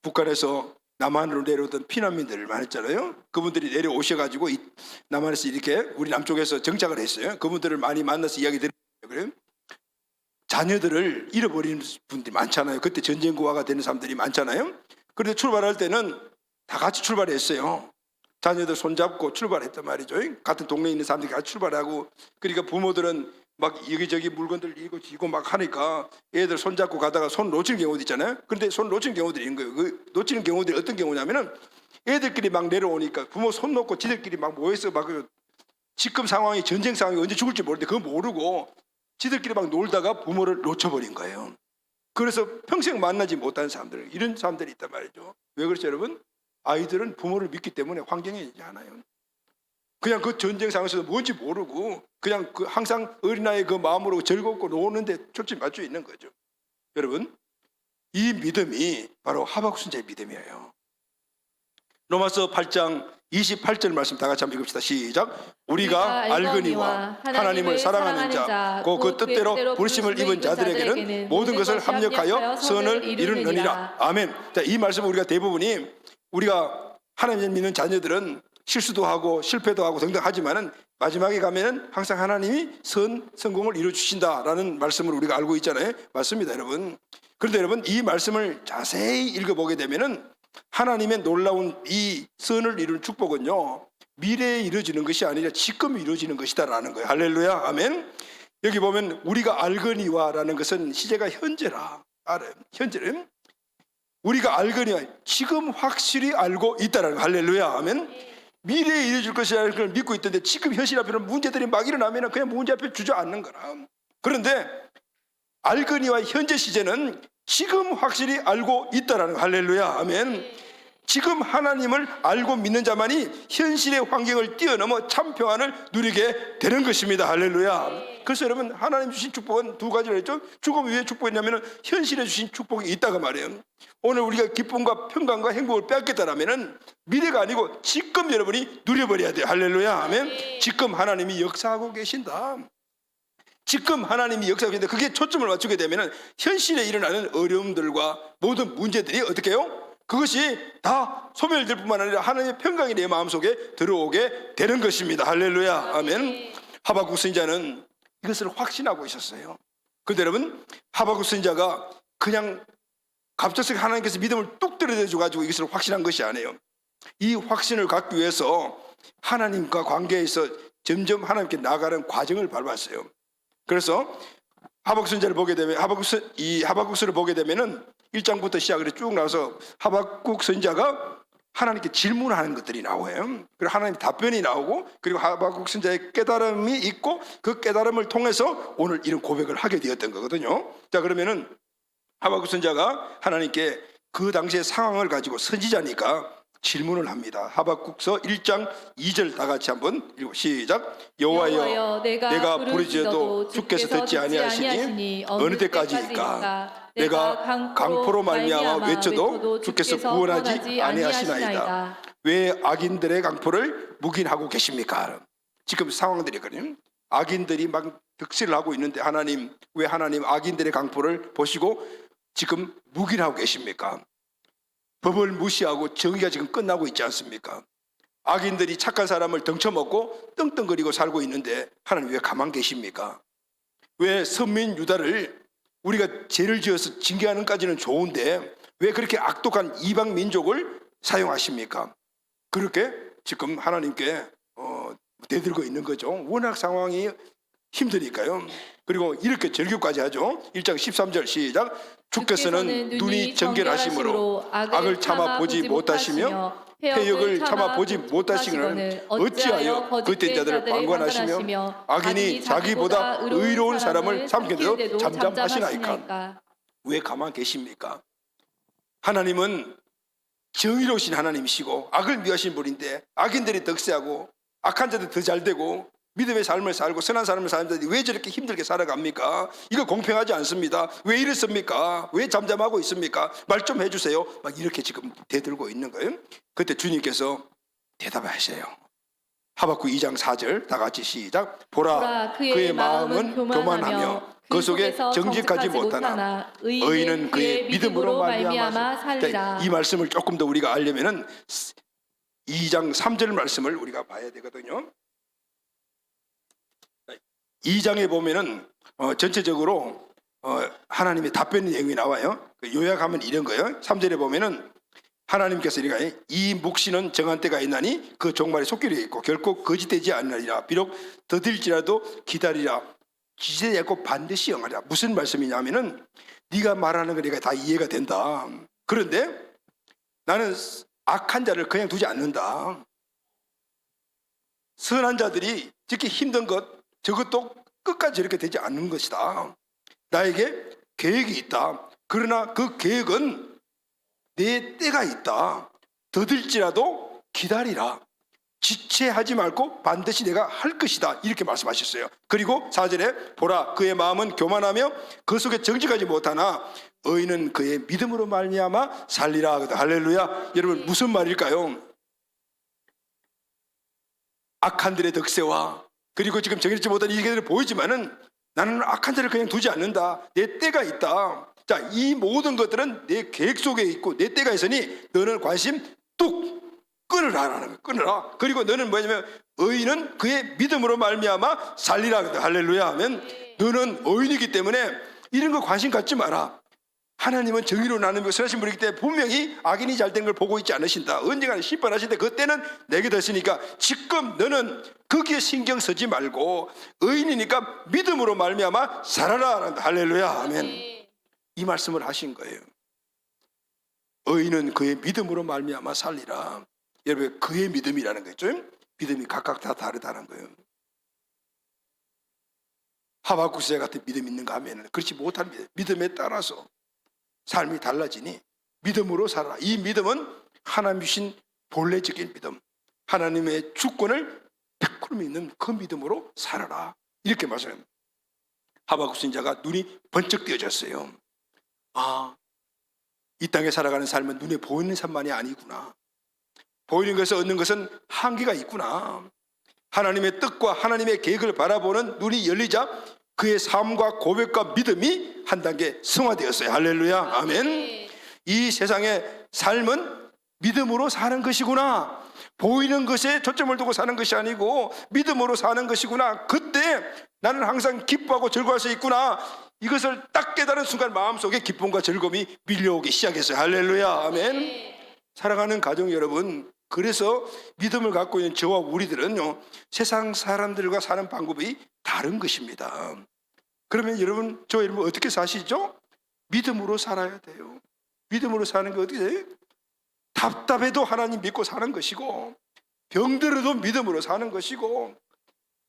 북한에서 남한으로 내려오던 피난민들 많았잖아요. 그분들이 내려오셔가지고 남한에서 이렇게 우리 남쪽에서 정착을 했어요. 그분들을 많이 만나서 이야기 드렸어요. 자녀들을 잃어버리는 분들이 많잖아요. 그때 전쟁고아가 되는 사람들이 많잖아요. 그런데 출발할 때는 다 같이 출발했어요. 자녀들 손잡고 출발했단 말이죠. 같은 동네에 있는 사람들이 같이 출발하고, 그러니까 부모들은 막 여기저기 물건들 이고 지고 막 하니까 애들 손잡고 가다가 손 놓치는 경우도 있잖아요. 그런데 손 놓치는 경우들이 있는 거예요. 그 놓치는 경우들이 어떤 경우냐면은 애들끼리 막 내려오니까 부모 손 놓고 지들끼리 막 모여서 막 지금 상황이 전쟁 상황이 언제 죽을지 모르는데 그거 모르고 지들끼리 막 놀다가 부모를 놓쳐버린 거예요. 그래서 평생 만나지 못하는 사람들, 이런 사람들이 있단 말이죠. 왜 그렇죠, 여러분? 아이들은 부모를 믿기 때문에 환경에 있지 않아요. 그냥 그 전쟁 상황에서 뭔지 모르고 그냥 그 항상 어린아이의 그 마음으로 즐겁고 노는데 초점이 맞춰 있는 거죠. 여러분, 이 믿음이 바로 하박국 선지자의 믿음이에요. 로마서 8장 28절 말씀 다 같이 한번 읽읍시다. 시작. 우리가 알거니와 하나님을 사랑하는 자, 그 뜻대로 부르심을 입은 자들에게는 모든 것을 합력하여 선을 이루느니라. 아멘. 자, 이 말씀은 우리가 대부분이 우리가 하나님을 믿는 자녀들은 실수도 하고 실패도 하고 등등 하지만은 마지막에 가면은 항상 하나님이 성공을 이루어 주신다라는 말씀을 우리가 알고 있잖아요. 맞습니다, 여러분. 그런데 여러분, 이 말씀을 자세히 읽어보게 되면은 하나님의 놀라운 이 선을 이루는 축복은요, 미래에 이루어지는 것이 아니라 지금 이루어지는 것이다라는 거예요. 할렐루야, 아멘. 여기 보면 우리가 알거니와라는 것은 시제가 현재라. 알아요. 현재는 우리가 알거니와, 지금 확실히 알고 있다라는 거예요. 할렐루야, 아멘. 미래에 이루어질 것이라는 걸 믿고 있던데 지금 현실 앞에는 문제들이 막 일어나면 그냥 문제 앞에 주저앉는 거라. 그런데 알거니와 현재 시제는 지금 확실히 알고 있다라는 거. 할렐루야, 아멘. 지금 하나님을 알고 믿는 자만이 현실의 환경을 뛰어넘어 참 평안을 누리게 되는 것입니다. 할렐루야. 그래서 여러분, 하나님 주신 축복은 두 가지를 했죠. 죽음 위에 축복이 있냐면 현실에 주신 축복이 있다고 말이에요. 오늘 우리가 기쁨과 평강과 행복을 빼앗겠다라면 미래가 아니고 지금 여러분이 누려버려야 돼요. 할렐루야, 아멘. 지금 하나님이 역사하고 계신다. 지금 하나님이 역사하고 계신다. 그게 초점을 맞추게 되면 현실에 일어나는 어려움들과 모든 문제들이 어떻게 해요? 그것이 다 소멸될 뿐만 아니라 하나님의 평강이 내 마음속에 들어오게 되는 것입니다. 할렐루야, 아멘. 하박국 선지자는 이것을 확신하고 있었어요. 그런데 여러분, 하박국 선지자가 그냥 갑작스럽게 하나님께서 믿음을 뚝 떨어져가지고 이것을 확신한 것이 아니에요. 이 확신을 갖기 위해서 하나님과 관계에서 점점 하나님께 나아가는 과정을 밟았어요. 그래서 하박국 선지자를 보게 되면 하박국서를 보게 되면은 1장부터 시작을 쭉 나와서 하박국 선지자가 하나님께 질문하는 것들이 나와요. 그리고 하나님 답변이 나오고, 그리고 하박국 선지자의 깨달음이 있고, 그 깨달음을 통해서 오늘 이런 고백을 하게 되었던 거거든요. 자, 그러면은 하박국 선지자가 하나님께 그 당시의 상황을 가지고 선지자니까 질문을 합니다. 하박국서 1장 2절 다 같이 한번 읽고 시작. 여호와여, 내가 부르짖어도 주께서 듣지 아니하시니 어느 때까지일까? 내가 강포로 말미암아 외쳐도 주께서 구원하지 아니하시나이다. 왜 악인들의 강포를 묵인하고 계십니까? 지금 상황들이거든요. 악인들이 막 득실을 하고 있는데 하나님, 왜 하나님 악인들의 강포를 보시고 지금 묵인하고 계십니까? 법을 무시하고 정의가 지금 끝나고 있지 않습니까? 악인들이 착한 사람을 덩쳐먹고 떵떵거리고 살고 있는데 하나님 왜 가만 계십니까? 왜 선민 유다를 우리가 죄를 지어서 징계하는 까지는 좋은데 왜 그렇게 악독한 이방 민족을 사용하십니까? 그렇게 지금 하나님께 대들고 있는 거죠. 워낙 상황이 힘드니까요. 그리고 이렇게 절규까지 하죠. 1장 13절 시작. 주께서는 눈이 정결하심으로 악을 참아 보지 못하시며 패역을 참아 보지 못하시기는 어찌하여 그때 자들을 방관하시며 악인이 자기보다 의로운 사람을 삼키는데도 잠잠하시나이까. 왜 가만 계십니까? 하나님은 정의로우신 하나님이시고 악을 미워하신 분인데 악인들이 득세하고 악한 자들 더 잘되고 믿음의 삶을 살고 선한 삶을 사는데 왜 저렇게 힘들게 살아갑니까? 이거 공평하지 않습니다. 왜 이렇습니까? 왜 잠잠하고 있습니까? 말 좀 해주세요. 막 이렇게 지금 대들고 있는 거예요. 그때 주님께서 대답하세요. 하박국 2장 4절 다 같이 시작. 보라 그의 마음은 교만하며 그 속에 정직하지 못하나 의인은 그의 믿음으로 말미암아 살리라. 이 말씀을 조금 더 우리가 알려면은 2장 3절 말씀을 우리가 봐야 되거든요. 2장에 보면은 전체적으로 하나님의 답변 내용이 나와요. 요약하면 이런 거예요. 3절에 보면은 하나님께서 이렇게 이 묵시는 정한 때가 있나니 그 종말에 속기로 있고 결코 거짓되지 않으리라. 비록 더딜지라도 기다리라. 기대지 않고 반드시 영하리라. 무슨 말씀이냐면은 네가 말하는 거 내가 다 이해가 된다. 그런데 나는 악한 자를 그냥 두지 않는다. 선한 자들이 저렇게 힘든 것 저것도 끝까지 저렇게 되지 않는 것이다. 나에게 계획이 있다. 그러나 그 계획은 내 때가 있다. 더딜지라도 기다리라. 지체하지 말고 반드시 내가 할 것이다. 이렇게 말씀하셨어요. 그리고 4절에 보라 그의 마음은 교만하며 그 속에 정직하지 못하나 의인은 그의 믿음으로 말미암아 살리라. 할렐루야. 여러분 무슨 말일까요? 악한들의 덕세와 그리고 지금 정해지지 못한 이들이 보이지만은 나는 악한 자를 그냥 두지 않는다. 내 때가 있다. 자, 이 모든 것들은 내 계획 속에 있고 내 때가 있으니 너는 관심 뚝 끊으라라는 거야. 끊으라. 그리고 너는 뭐냐면 의인은 그의 믿음으로 말미암아 살리라. 할렐루야 하면 너는 의인이기 때문에 이런 거 관심 갖지 마라. 하나님은 정의로 나누며 선하신 분이기 때문에 분명히 악인이 잘된 걸 보고 있지 않으신다. 언젠가 심판하실 때 그때는 내게 됐으니까 지금 너는 거기에 신경 쓰지 말고 의인이니까 믿음으로 말미암아 살아라. 할렐루야 아멘. 이 말씀을 하신 거예요. 의인은 그의 믿음으로 말미암아 살리라. 여러분 그의 믿음이라는 거죠. 믿음이 각각 다 다르다는 거예요. 하박국세 같은 믿음 있는가 하면 그렇지 못한 믿음에 따라서 삶이 달라지니 믿음으로 살아라. 이 믿음은 하나님 주신 본래적인 믿음, 하나님의 주권을 100% 믿는 그 믿음으로 살아라. 이렇게 말씀합니다. 하박국 선지자가 눈이 번쩍 뜨여졌어요. 아, 이 땅에 살아가는 삶은 눈에 보이는 삶만이 아니구나. 보이는 것을 얻는 것은 한계가 있구나. 하나님의 뜻과 하나님의 계획을 바라보는 눈이 열리자 그의 삶과 고백과 믿음이 한 단계 승화되었어요. 할렐루야 아멘. 이 세상의 삶은 믿음으로 사는 것이구나. 보이는 것에 초점을 두고 사는 것이 아니고 믿음으로 사는 것이구나. 그때 나는 항상 기뻐하고 즐거워할 수 있구나. 이것을 딱 깨달은 순간 마음속에 기쁨과 즐거움이 밀려오기 시작했어요. 할렐루야 아멘. 사랑하는 가정 여러분, 그래서 믿음을 갖고 있는 저와 우리들은요 세상 사람들과 사는 방법이 다른 것입니다. 그러면 여러분, 저 여러분 어떻게 사시죠? 믿음으로 살아야 돼요. 믿음으로 사는 게 어떻게 돼요? 답답해도 하나님 믿고 사는 것이고, 병들어도 믿음으로 사는 것이고,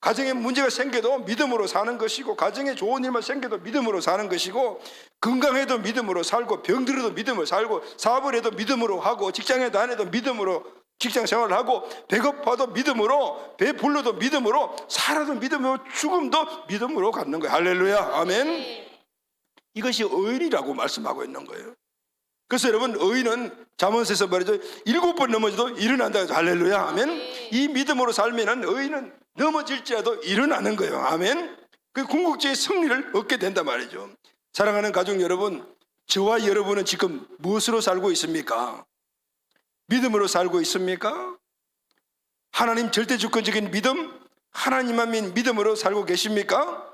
가정에 문제가 생겨도 믿음으로 사는 것이고, 가정에 좋은 일만 생겨도 믿음으로 사는 것이고, 건강해도 믿음으로 살고, 병들어도 믿음으로 살고, 사업을 해도 믿음으로 하고, 직장에 다녀도 믿음으로 직장 생활을 하고, 배고파도 믿음으로, 배불러도 믿음으로, 살아도 믿음으로, 죽음도 믿음으로 갖는 거예요. 할렐루야 아멘. 이것이 의인이라고 말씀하고 있는 거예요. 그래서 여러분, 의인은 잠언에서 말이죠, 7번 넘어져도 일어난다. 할렐루야 아멘. 이 믿음으로 살면은 의인은 넘어질지라도 일어나는 거예요. 아멘. 그 궁극적인 승리를 얻게 된단 말이죠. 사랑하는 가족 여러분, 저와 여러분은 지금 무엇으로 살고 있습니까? 믿음으로 살고 있습니까? 하나님 절대 주권적인 믿음, 하나님만 믿음으로 살고 계십니까?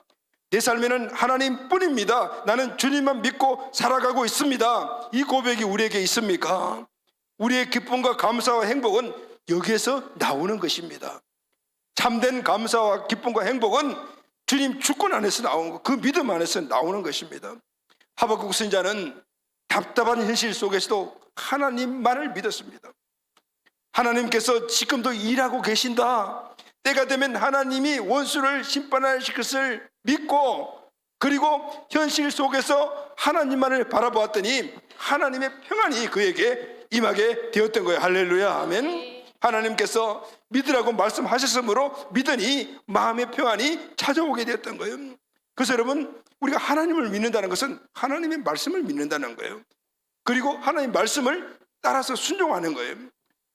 내 삶에는 하나님뿐입니다. 나는 주님만 믿고 살아가고 있습니다. 이 고백이 우리에게 있습니까? 우리의 기쁨과 감사와 행복은 여기에서 나오는 것입니다. 참된 감사와 기쁨과 행복은 주님 주권 안에서 나오는 거, 그 믿음 안에서 나오는 것입니다. 하박국 선지자는 답답한 현실 속에서도 하나님만을 믿었습니다. 하나님께서 지금도 일하고 계신다, 때가 되면 하나님이 원수를 심판하실 것을 믿고, 그리고 현실 속에서 하나님만을 바라보았더니 하나님의 평안이 그에게 임하게 되었던 거예요. 할렐루야, 아멘. 하나님께서 믿으라고 말씀하셨으므로 믿으니 마음의 평안이 찾아오게 되었던 거예요. 그래서 여러분, 우리가 하나님을 믿는다는 것은 하나님의 말씀을 믿는다는 거예요. 그리고 하나님의 말씀을 따라서 순종하는 거예요.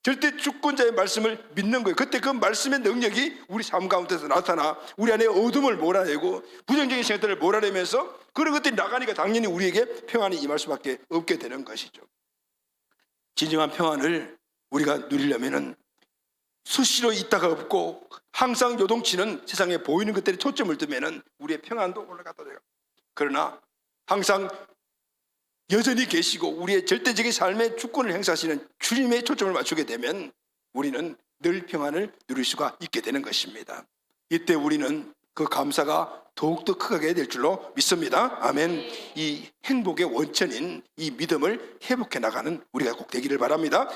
절대 주권자의 말씀을 믿는 거예요. 그때 그 말씀의 능력이 우리 삶 가운데서 나타나 우리 안에 어둠을 몰아내고 부정적인 생각들을 몰아내면서 그런 것들이 나가니까 당연히 우리에게 평안이 임할 수밖에 없게 되는 것이죠. 진정한 평안을 우리가 누리려면은 수시로 있다가 없고 항상 요동치는 세상에 보이는 것들에 초점을 두면은 우리의 평안도 올라갔다 내려가. 그러나 항상 여전히 계시고 우리의 절대적인 삶의 주권을 행사하시는 주님의 초점을 맞추게 되면 우리는 늘 평안을 누릴 수가 있게 되는 것입니다. 이때 우리는 그 감사가 더욱더 크게 될 줄로 믿습니다. 아멘. 이 행복의 원천인 이 믿음을 회복해 나가는 우리가 꼭 되기를 바랍니다.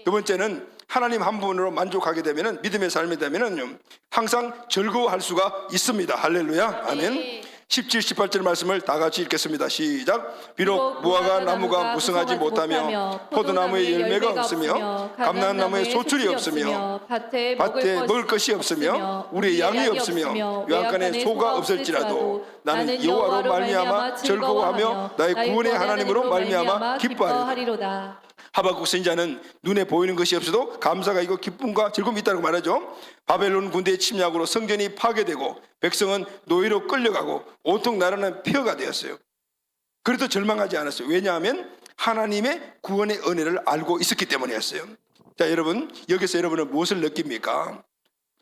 두 번째는 하나님 한 분으로 만족하게 되면, 믿음의 삶이 되면 항상 즐거워할 수가 있습니다. 할렐루야, 아멘. 17, 18절 말씀을 다 같이 읽겠습니다. 시작. 비록 무화과 나무가 무성하지 못하며 포도나무에 열매가 없으며 감람나무에 소출이 없으며 밭에 먹을 것이 없으며 우리의 양이 없으며 외양간에 소가 없을지라도 나는 여호와로 말미암아 즐거워하며 나의 구원의 하나님으로 말미암아 기뻐하리로다. 하박국 선지자는 눈에 보이는 것이 없어도 감사가 있고 기쁨과 즐거움이 있다고 말하죠. 바벨론 군대의 침략으로 성전이 파괴되고 백성은 노예로 끌려가고 온통 나라는 폐허가 되었어요. 그래도 절망하지 않았어요. 왜냐하면 하나님의 구원의 은혜를 알고 있었기 때문이었어요. 자, 여러분, 여기서 여러분은 무엇을 느낍니까?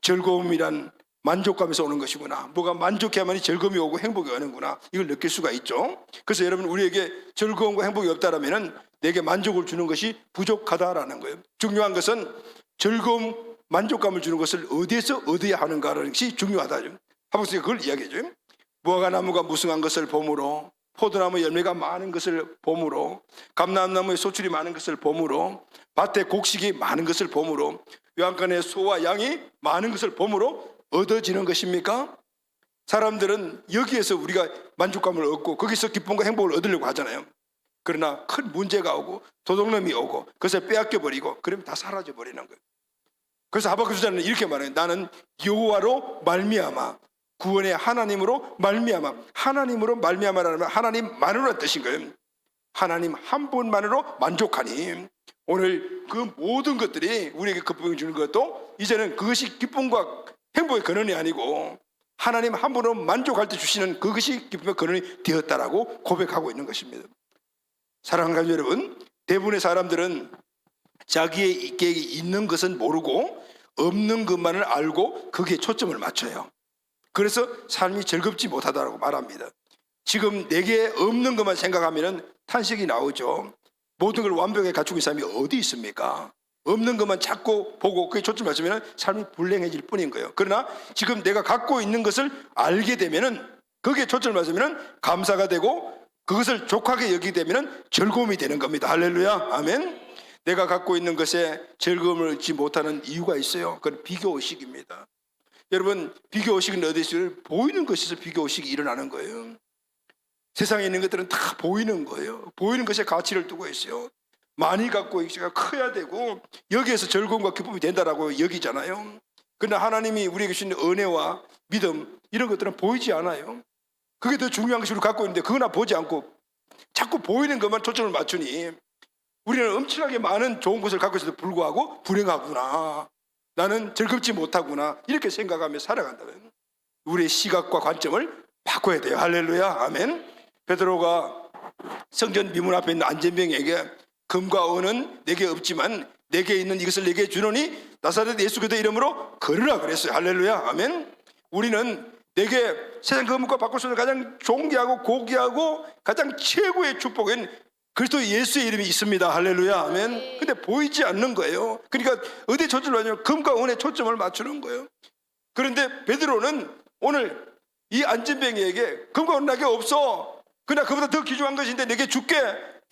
즐거움이란 만족감에서 오는 것이구나, 뭐가 만족해야만이 즐거움이 오고 행복이 오는구나, 이걸 느낄 수가 있죠. 그래서 여러분, 우리에게 즐거움과 행복이 없다라면 내게 만족을 주는 것이 부족하다라는 거예요. 중요한 것은 즐거움, 만족감을 주는 것을 어디에서 얻어야 하는가라는 것이 중요하다. 하박국이 그걸 이야기해줘요. 무화과 나무가 무성한 것을 보므로, 포도나무 열매가 많은 것을 보므로, 감람나무에 소출이 많은 것을 보므로, 밭에 곡식이 많은 것을 보므로, 외양간에 소와 양이 많은 것을 보므로 얻어지는 것입니까? 사람들은 여기에서 우리가 만족감을 얻고 거기서 기쁨과 행복을 얻으려고 하잖아요. 그러나 큰 문제가 오고 도둑놈이 오고 그것을 빼앗겨 버리고 그러면 다 사라져 버리는 거예요. 그래서 하박국 선지자는 이렇게 말해요. 나는 여호와로 말미암아, 구원의 하나님으로 말미암아. 하나님으로 말미암아라는 하나님만으로라는 뜻인 거예요. 하나님 한 분만으로 만족하니, 오늘 그 모든 것들이 우리에게 기쁨을 주는 것도 이제는 그것이 기쁨과 행복의 근원이 아니고 하나님 한 분으로 만족할 때 주시는 그것이 기쁨의 근원이 되었다라고 고백하고 있는 것입니다. 사랑하는 가족 여러분, 대부분의 사람들은 자기에게 있는 것은 모르고 없는 것만을 알고 거기에 초점을 맞춰요. 그래서 삶이 즐겁지 못하다고 말합니다. 지금 내게 없는 것만 생각하면 탄식이 나오죠. 모든 걸 완벽하게 갖추고 있는 사람이 어디 있습니까? 없는 것만 자꾸 보고 그게 초점을 맞추면 삶이 불행해질 뿐인 거예요. 그러나 지금 내가 갖고 있는 것을 알게 되면, 거기에 초점을 맞추면 감사가 되고 그것을 족하게 여기게 되면 즐거움이 되는 겁니다. 할렐루야, 아멘. 내가 갖고 있는 것에 즐거움을 얻지 못하는 이유가 있어요. 그건 비교의식입니다. 여러분, 비교의식은 어디서 보이는 것에서 비교의식이 일어나는 거예요. 세상에 있는 것들은 다 보이는 거예요. 보이는 것에 가치를 두고 있어요. 많이 갖고 있어야 커야 되고 여기에서 즐거움과 기쁨이 된다라고 여기잖아요. 그러나 하나님이 우리에게 주신 은혜와 믿음, 이런 것들은 보이지 않아요. 그게 더 중요한 것이 우리가 갖고 있는데 그거나 보지 않고 자꾸 보이는 것만 초점을 맞추니 우리는 엄청나게 많은 좋은 것을 갖고 있어도 불구하고 불행하구나, 나는 즐겁지 못하구나, 이렇게 생각하며 살아간다면 우리의 시각과 관점을 바꿔야 돼요. 할렐루야, 아멘. 베드로가 성전 미문 앞에 있는 안전병에게 금과 은은 내게 없지만 내게 있는 이것을 내게 주노니 나사렛 예수 그리스도의 이름으로 걸으라 그랬어요. 할렐루야, 아멘. 우리는 내게 세상 그 것과 바꿀 수 있는 가장 존귀하고 고귀하고 가장 최고의 축복은 그리스도 예수의 이름이 있습니다. 할렐루야, 아멘. 근데 보이지 않는 거예요. 그러니까 어디에 초점을 맞추면 금과 은에 초점을 맞추는 거예요. 그런데 베드로는 오늘 이 안전뱅이에게 금과 은 나게 없어, 그러나 그보다 더 귀중한 것인데 내게 줄게,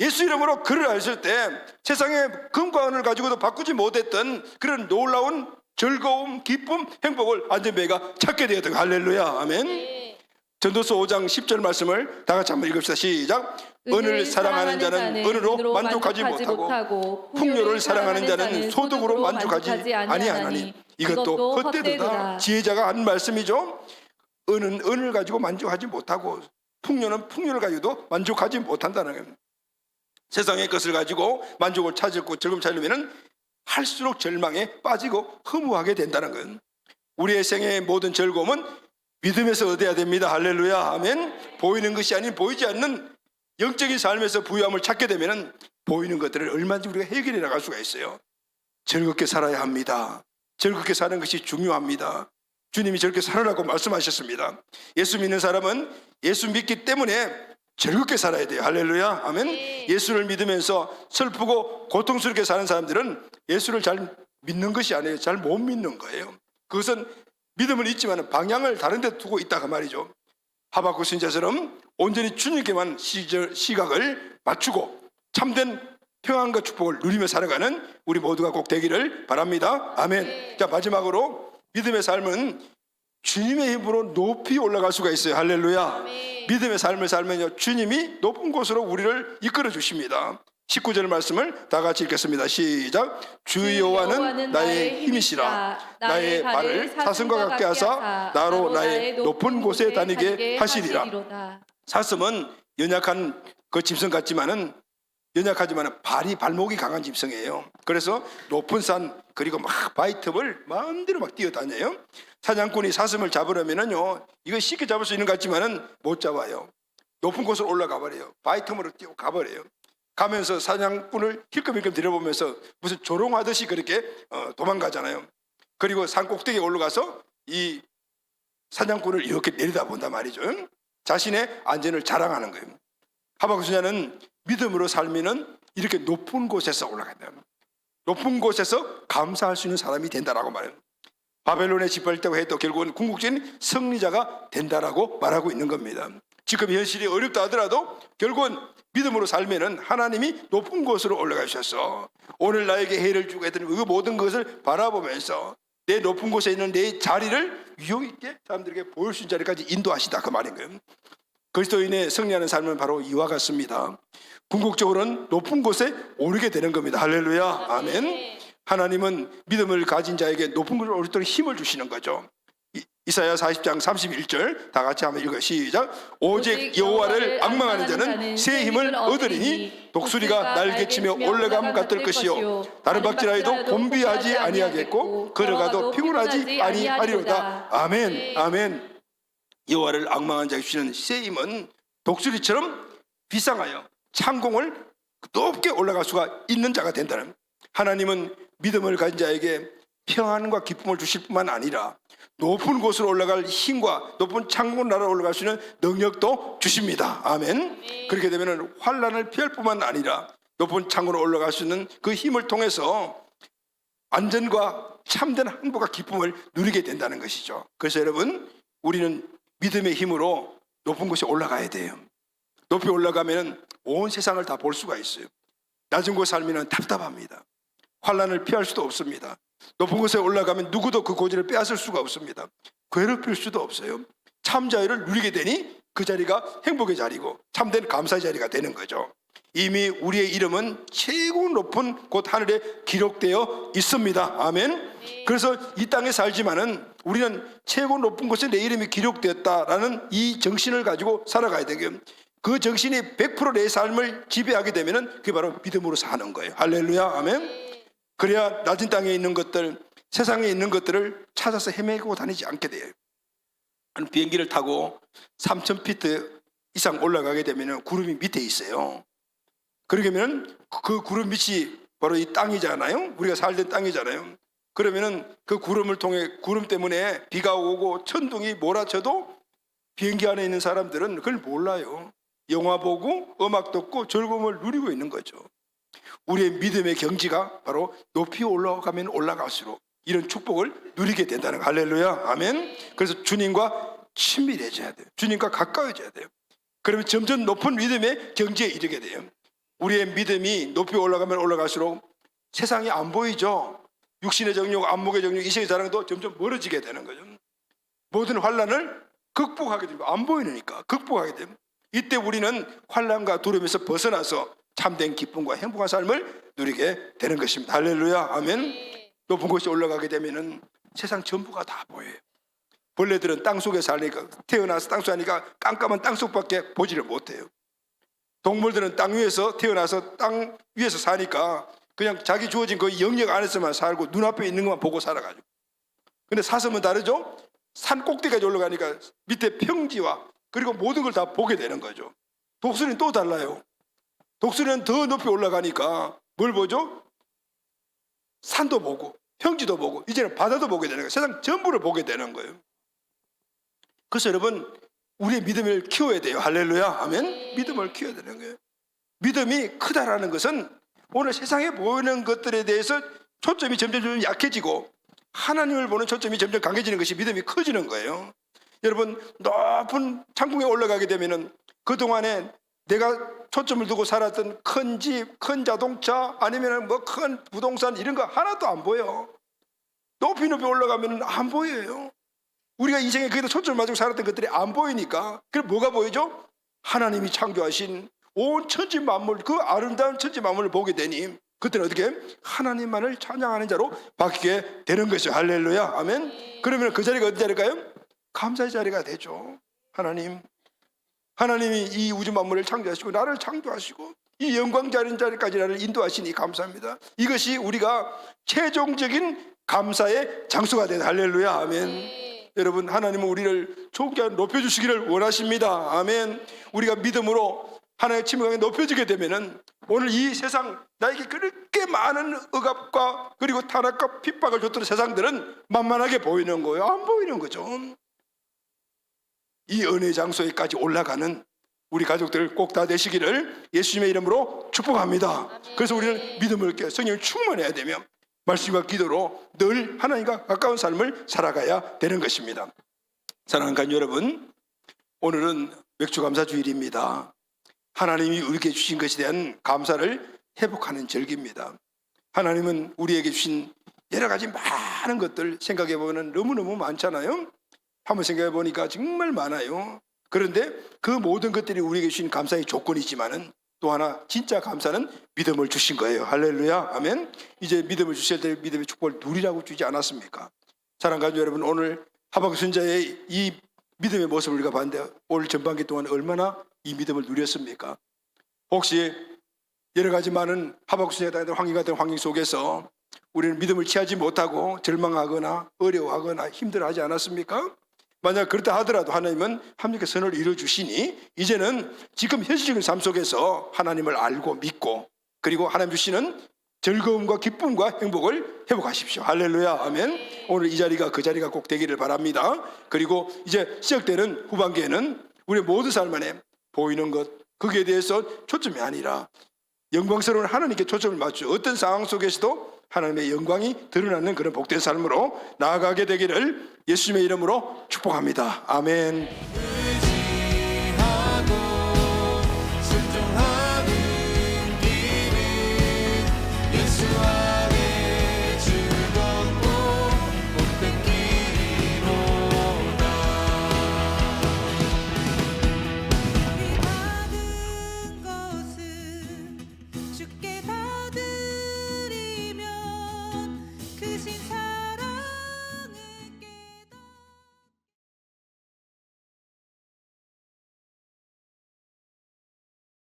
예수 이름으로 그를 하셨을 때 세상에 금과 은을 가지고도 바꾸지 못했던 그런 놀라운 즐거움, 기쁨, 행복을 안전뱅이가 찾게 되었던 거예요. 할렐루야, 아멘. 전도서 5장 10절 말씀을 다 같이 한번 읽읍시다. 시작. 은을 사랑하는 자는 은으로 만족하지 못하고 풍요를 사랑하는 자는 소득으로 만족하지 아니하나니. 이것도 헛되도다. 지혜자가 한 말씀이죠. 은은 은을 가지고 만족하지 못하고 풍요는 풍요를 가지고도 만족하지 못한다는 거예요. 세상의 것을 가지고 만족을 찾고 즐거움 찾으면 할수록 절망에 빠지고 허무하게 된다는 거예요. 우리의 생애의 모든 즐거움은 믿음에서 얻어야 됩니다. 할렐루야, 아멘. 보이는 것이 아닌 보이지 않는 영적인 삶에서 부유함을 찾게 되면 보이는 것들을 얼마든지 우리가 해결해 나갈 수가 있어요. 즐겁게 살아야 합니다. 즐겁게 사는 것이 중요합니다. 주님이 저렇게 살아라고 말씀하셨습니다. 예수 믿는 사람은 예수 믿기 때문에 즐겁게 살아야 돼요. 할렐루야, 아멘. 예수를 믿으면서 슬프고 고통스럽게 사는 사람들은 예수를 잘 믿는 것이 아니에요. 잘 못 믿는 거예요. 그것은 믿음은 있지만 방향을 다른 데 두고 있다 그 말이죠. 하박국 선지자처럼 온전히 주님께만 시각을 맞추고 참된 평안과 축복을 누리며 살아가는 우리 모두가 꼭 되기를 바랍니다. 아멘. 자, 마지막으로 믿음의 삶은 주님의 힘으로 높이 올라갈 수가 있어요. 할렐루야. 아멘. 믿음의 삶을 살면요, 주님이 높은 곳으로 우리를 이끌어 주십니다. 19절 말씀을 다 같이 읽겠습니다. 시작. 주 여호와는 나의 힘이시라. 나의 발을 사슴과 같게 하사 나로 나의 높은 곳에 다니게 하시리라. 사슴은 연약한 그 짐승 같지만은 연약하지만 발목이 강한 짐승이에요. 그래서 높은 산 그리고 막 바위틈을 마음대로 막 뛰어다녀요. 사냥꾼이 사슴을 잡으려면은요, 이거 쉽게 잡을 수 있는 것 같지만은 못 잡아요. 높은 곳으로 올라가 버려요. 바위틈으로 뛰어 가버려요. 가면서 사냥꾼을 힐끔힐끔 들여보면서 무슨 조롱하듯이 그렇게 도망가잖아요. 그리고 산 꼭대기에 올라가서 이 사냥꾼을 이렇게 내려다본단 말이죠. 자신의 안전을 자랑하는 거예요. 하박국 선지자는 믿음으로 살면은 이렇게 높은 곳에서 올라간다. 높은 곳에서 감사할 수 있는 사람이 된다라고 말해요. 바벨론에 짓밟혔다고 해도 결국은 궁극적인 승리자가 된다라고 말하고 있는 겁니다. 지금 현실이 어렵다 하더라도 결국은 믿음으로 살면은 하나님이 높은 곳으로 올라가 주셔서 오늘 나에게 해를 주고 했더니 그 모든 것을 바라보면서 내 높은 곳에 있는 내 자리를 유용 있게 사람들에게 보일 수 있는 자리까지 인도하시다 그 말인 거예요. 그리스도인의 승리하는 삶은 바로 이와 같습니다. 궁극적으로는 높은 곳에 오르게 되는 겁니다. 할렐루야, 아멘. 하나님은 믿음을 가진 자에게 높은 곳을 오르도록 힘을 주시는 거죠. 이사야 40장 31절 다 같이 한번 읽어요. 시작. 오직 여호와를 앙망하는 자는 새 힘을 얻으리니 독수리가 날개치며 올라감 같을 것이요 다른 박질하여도 곤비하지 아니하겠고 걸어가도 피곤하지 아니하리로다. 아멘, 아멘. 여호와를 앙망하는 자에게 주시는 새 힘은 독수리처럼 비상하여 창공을 높게 올라갈 수가 있는 자가 된다는. 하나님은 믿음을 가진 자에게 평안과 기쁨을 주실 뿐만 아니라 높은 곳으로 올라갈 힘과 높은 창문 나라 올라갈 수 있는 능력도 주십니다. 아멘. 그렇게 되면 환난을 피할 뿐만 아니라 높은 창문으로 올라갈 수 있는 그 힘을 통해서 안전과 참된 행복과 기쁨을 누리게 된다는 것이죠. 그래서 여러분, 우리는 믿음의 힘으로 높은 곳에 올라가야 돼요. 높이 올라가면 온 세상을 다 볼 수가 있어요. 낮은 곳에 살면 답답합니다. 환난을 피할 수도 없습니다. 높은 곳에 올라가면 누구도 그 고지를 빼앗을 수가 없습니다. 괴롭힐 수도 없어요. 참 자유를 누리게 되니 그 자리가 행복의 자리고 참된 감사의 자리가 되는 거죠. 이미 우리의 이름은 최고 높은 곳 하늘에 기록되어 있습니다. 아멘. 그래서 이 땅에 살지만은 우리는 최고 높은 곳에 내 이름이 기록되었다라는 이 정신을 가지고 살아가야 되고요. 그 정신이 100% 내 삶을 지배하게 되면은 그게 바로 믿음으로 사는 거예요. 할렐루야, 아멘. 그래야 낮은 땅에 있는 것들, 세상에 있는 것들을 찾아서 헤매고 다니지 않게 돼요. 비행기를 타고 3,000피트 이상 올라가게 되면 구름이 밑에 있어요. 그러면 그 구름 밑이 바로 이 땅이잖아요. 우리가 살던 땅이잖아요. 그러면은 그 구름을 통해, 구름 때문에 비가 오고 천둥이 몰아쳐도 비행기 안에 있는 사람들은 그걸 몰라요. 영화 보고 음악 듣고 즐거움을 누리고 있는 거죠. 우리의 믿음의 경지가 바로 높이 올라가면 올라갈수록 이런 축복을 누리게 된다는 거. 할렐루야. 아멘. 그래서 주님과 친밀해져야 돼요. 주님과 가까워져야 돼요. 그러면 점점 높은 믿음의 경지에 이르게 돼요. 우리의 믿음이 높이 올라가면 올라갈수록 세상이 안 보이죠. 육신의 정욕, 안목의 정욕, 이생의 사랑도 점점 멀어지게 되는 거죠. 모든 환난을 극복하게 됩니다. 안 보이니까 극복하게 됩니다. 이때 우리는 환난과 두려움에서 벗어나서 참된 기쁨과 행복한 삶을 누리게 되는 것입니다. 할렐루야. 아멘. 높은 곳에 올라가게 되면은 세상 전부가 다 보여요. 벌레들은 땅속에 사니까, 태어나서 땅속에 사니까 깜깜한 땅속밖에 보지를 못해요. 동물들은 땅 위에서 태어나서 땅 위에서 사니까 그냥 자기 주어진 그 영역 안에서만 살고 눈앞에 있는 것만 보고 살아가지고. 근데 사슴은 다르죠. 산 꼭대기까지 올라가니까 밑에 평지와 그리고 모든 걸 다 보게 되는 거죠. 독수리는 또 달라요. 독수리는 더 높이 올라가니까 뭘 보죠? 산도 보고 평지도 보고 이제는 바다도 보게 되는 거예요. 세상 전부를 보게 되는 거예요. 그래서 여러분, 우리의 믿음을 키워야 돼요. 할렐루야. 아멘. 믿음을 키워야 되는 거예요. 믿음이 크다라는 것은 오늘 세상에 보이는 것들에 대해서 초점이 점점 약해지고 하나님을 보는 초점이 점점 강해지는 것이 믿음이 커지는 거예요. 여러분, 높은 창궁에 올라가게 되면은 그동안에 내가 초점을 두고 살았던 큰 집, 큰 자동차, 아니면 뭐 큰 부동산 이런 거 하나도 안 보여. 높이 높이 올라가면 안 보여요. 우리가 인생에 거기다 초점을 맞추고 살았던 것들이 안 보이니까. 그럼 뭐가 보이죠? 하나님이 창조하신 온 천지 만물, 그 아름다운 천지 만물을 보게 되니 그때는 어떻게? 하나님만을 찬양하는 자로 바뀌게 되는 것이죠. 할렐루야. 아멘. 그러면 그 자리가 어디 자리일까요? 감사의 자리가 되죠. 하나님이 이 우주 만물을 창조하시고 나를 창조하시고 이 영광 자리까지 나를 인도하시니 감사합니다. 이것이 우리가 최종적인 감사의 장소가 되는. 할렐루야. 아멘. 여러분, 하나님은 우리를 존귀하게 높여주시기를 원하십니다. 아멘. 우리가 믿음으로 하나님의 친밀감이 높여지게 되면은 오늘 이 세상 나에게 그렇게 많은 억압과 그리고 탄압과 핍박을 줬던 세상들은 만만하게 보이는 거예요. 안 보이는 거죠. 이 은혜 장소에까지 올라가는 우리 가족들 꼭 다 되시기를 예수님의 이름으로 축복합니다. 그래서 우리는 믿음을 깨 성령을 충만해야 되며 말씀과 기도로 늘 하나님과 가까운 삶을 살아가야 되는 것입니다. 사랑하는 가족 여러분, 오늘은 맥주감사주일입니다. 하나님이 우리에게 주신 것에 대한 감사를 회복하는 절기입니다. 하나님은 우리에게 주신 여러 가지 많은 것들 생각해 보면 너무너무 많잖아요. 한번 생각해 보니까 정말 많아요. 그런데 그 모든 것들이 우리에게 주신 감사의 조건이지만은 또 하나 진짜 감사는 믿음을 주신 거예요. 할렐루야. 아멘. 이제 믿음을 주실 때 믿음의 축복을 누리라고 주지 않았습니까? 사랑하는 가족 여러분, 오늘 하박국 선지자의 이 믿음의 모습을 우리가 봤는데 올 전반기 동안 얼마나 이 믿음을 누렸습니까? 혹시 여러 가지 많은 하박국 선지자가 당했던 환경 같은 환경 속에서 우리는 믿음을 취하지 못하고 절망하거나 어려워하거나 힘들어하지 않았습니까? 만약 그렇다 하더라도 하나님은 합력의 선을 이루어주시니 이제는 지금 현실적인 삶 속에서 하나님을 알고 믿고 그리고 하나님 주시는 즐거움과 기쁨과 행복을 회복하십시오. 할렐루야. 아멘. 오늘 이 자리가 그 자리가 꼭 되기를 바랍니다. 그리고 이제 시작되는 후반기에는 우리 모두 삶 안에 보이는 것 거기에 대해서 초점이 아니라 영광스러운 하나님께 초점을 맞추어 어떤 상황 속에서도 하나님의 영광이 드러나는 그런 복된 삶으로 나아가게 되기를 예수님의 이름으로 축복합니다. 아멘.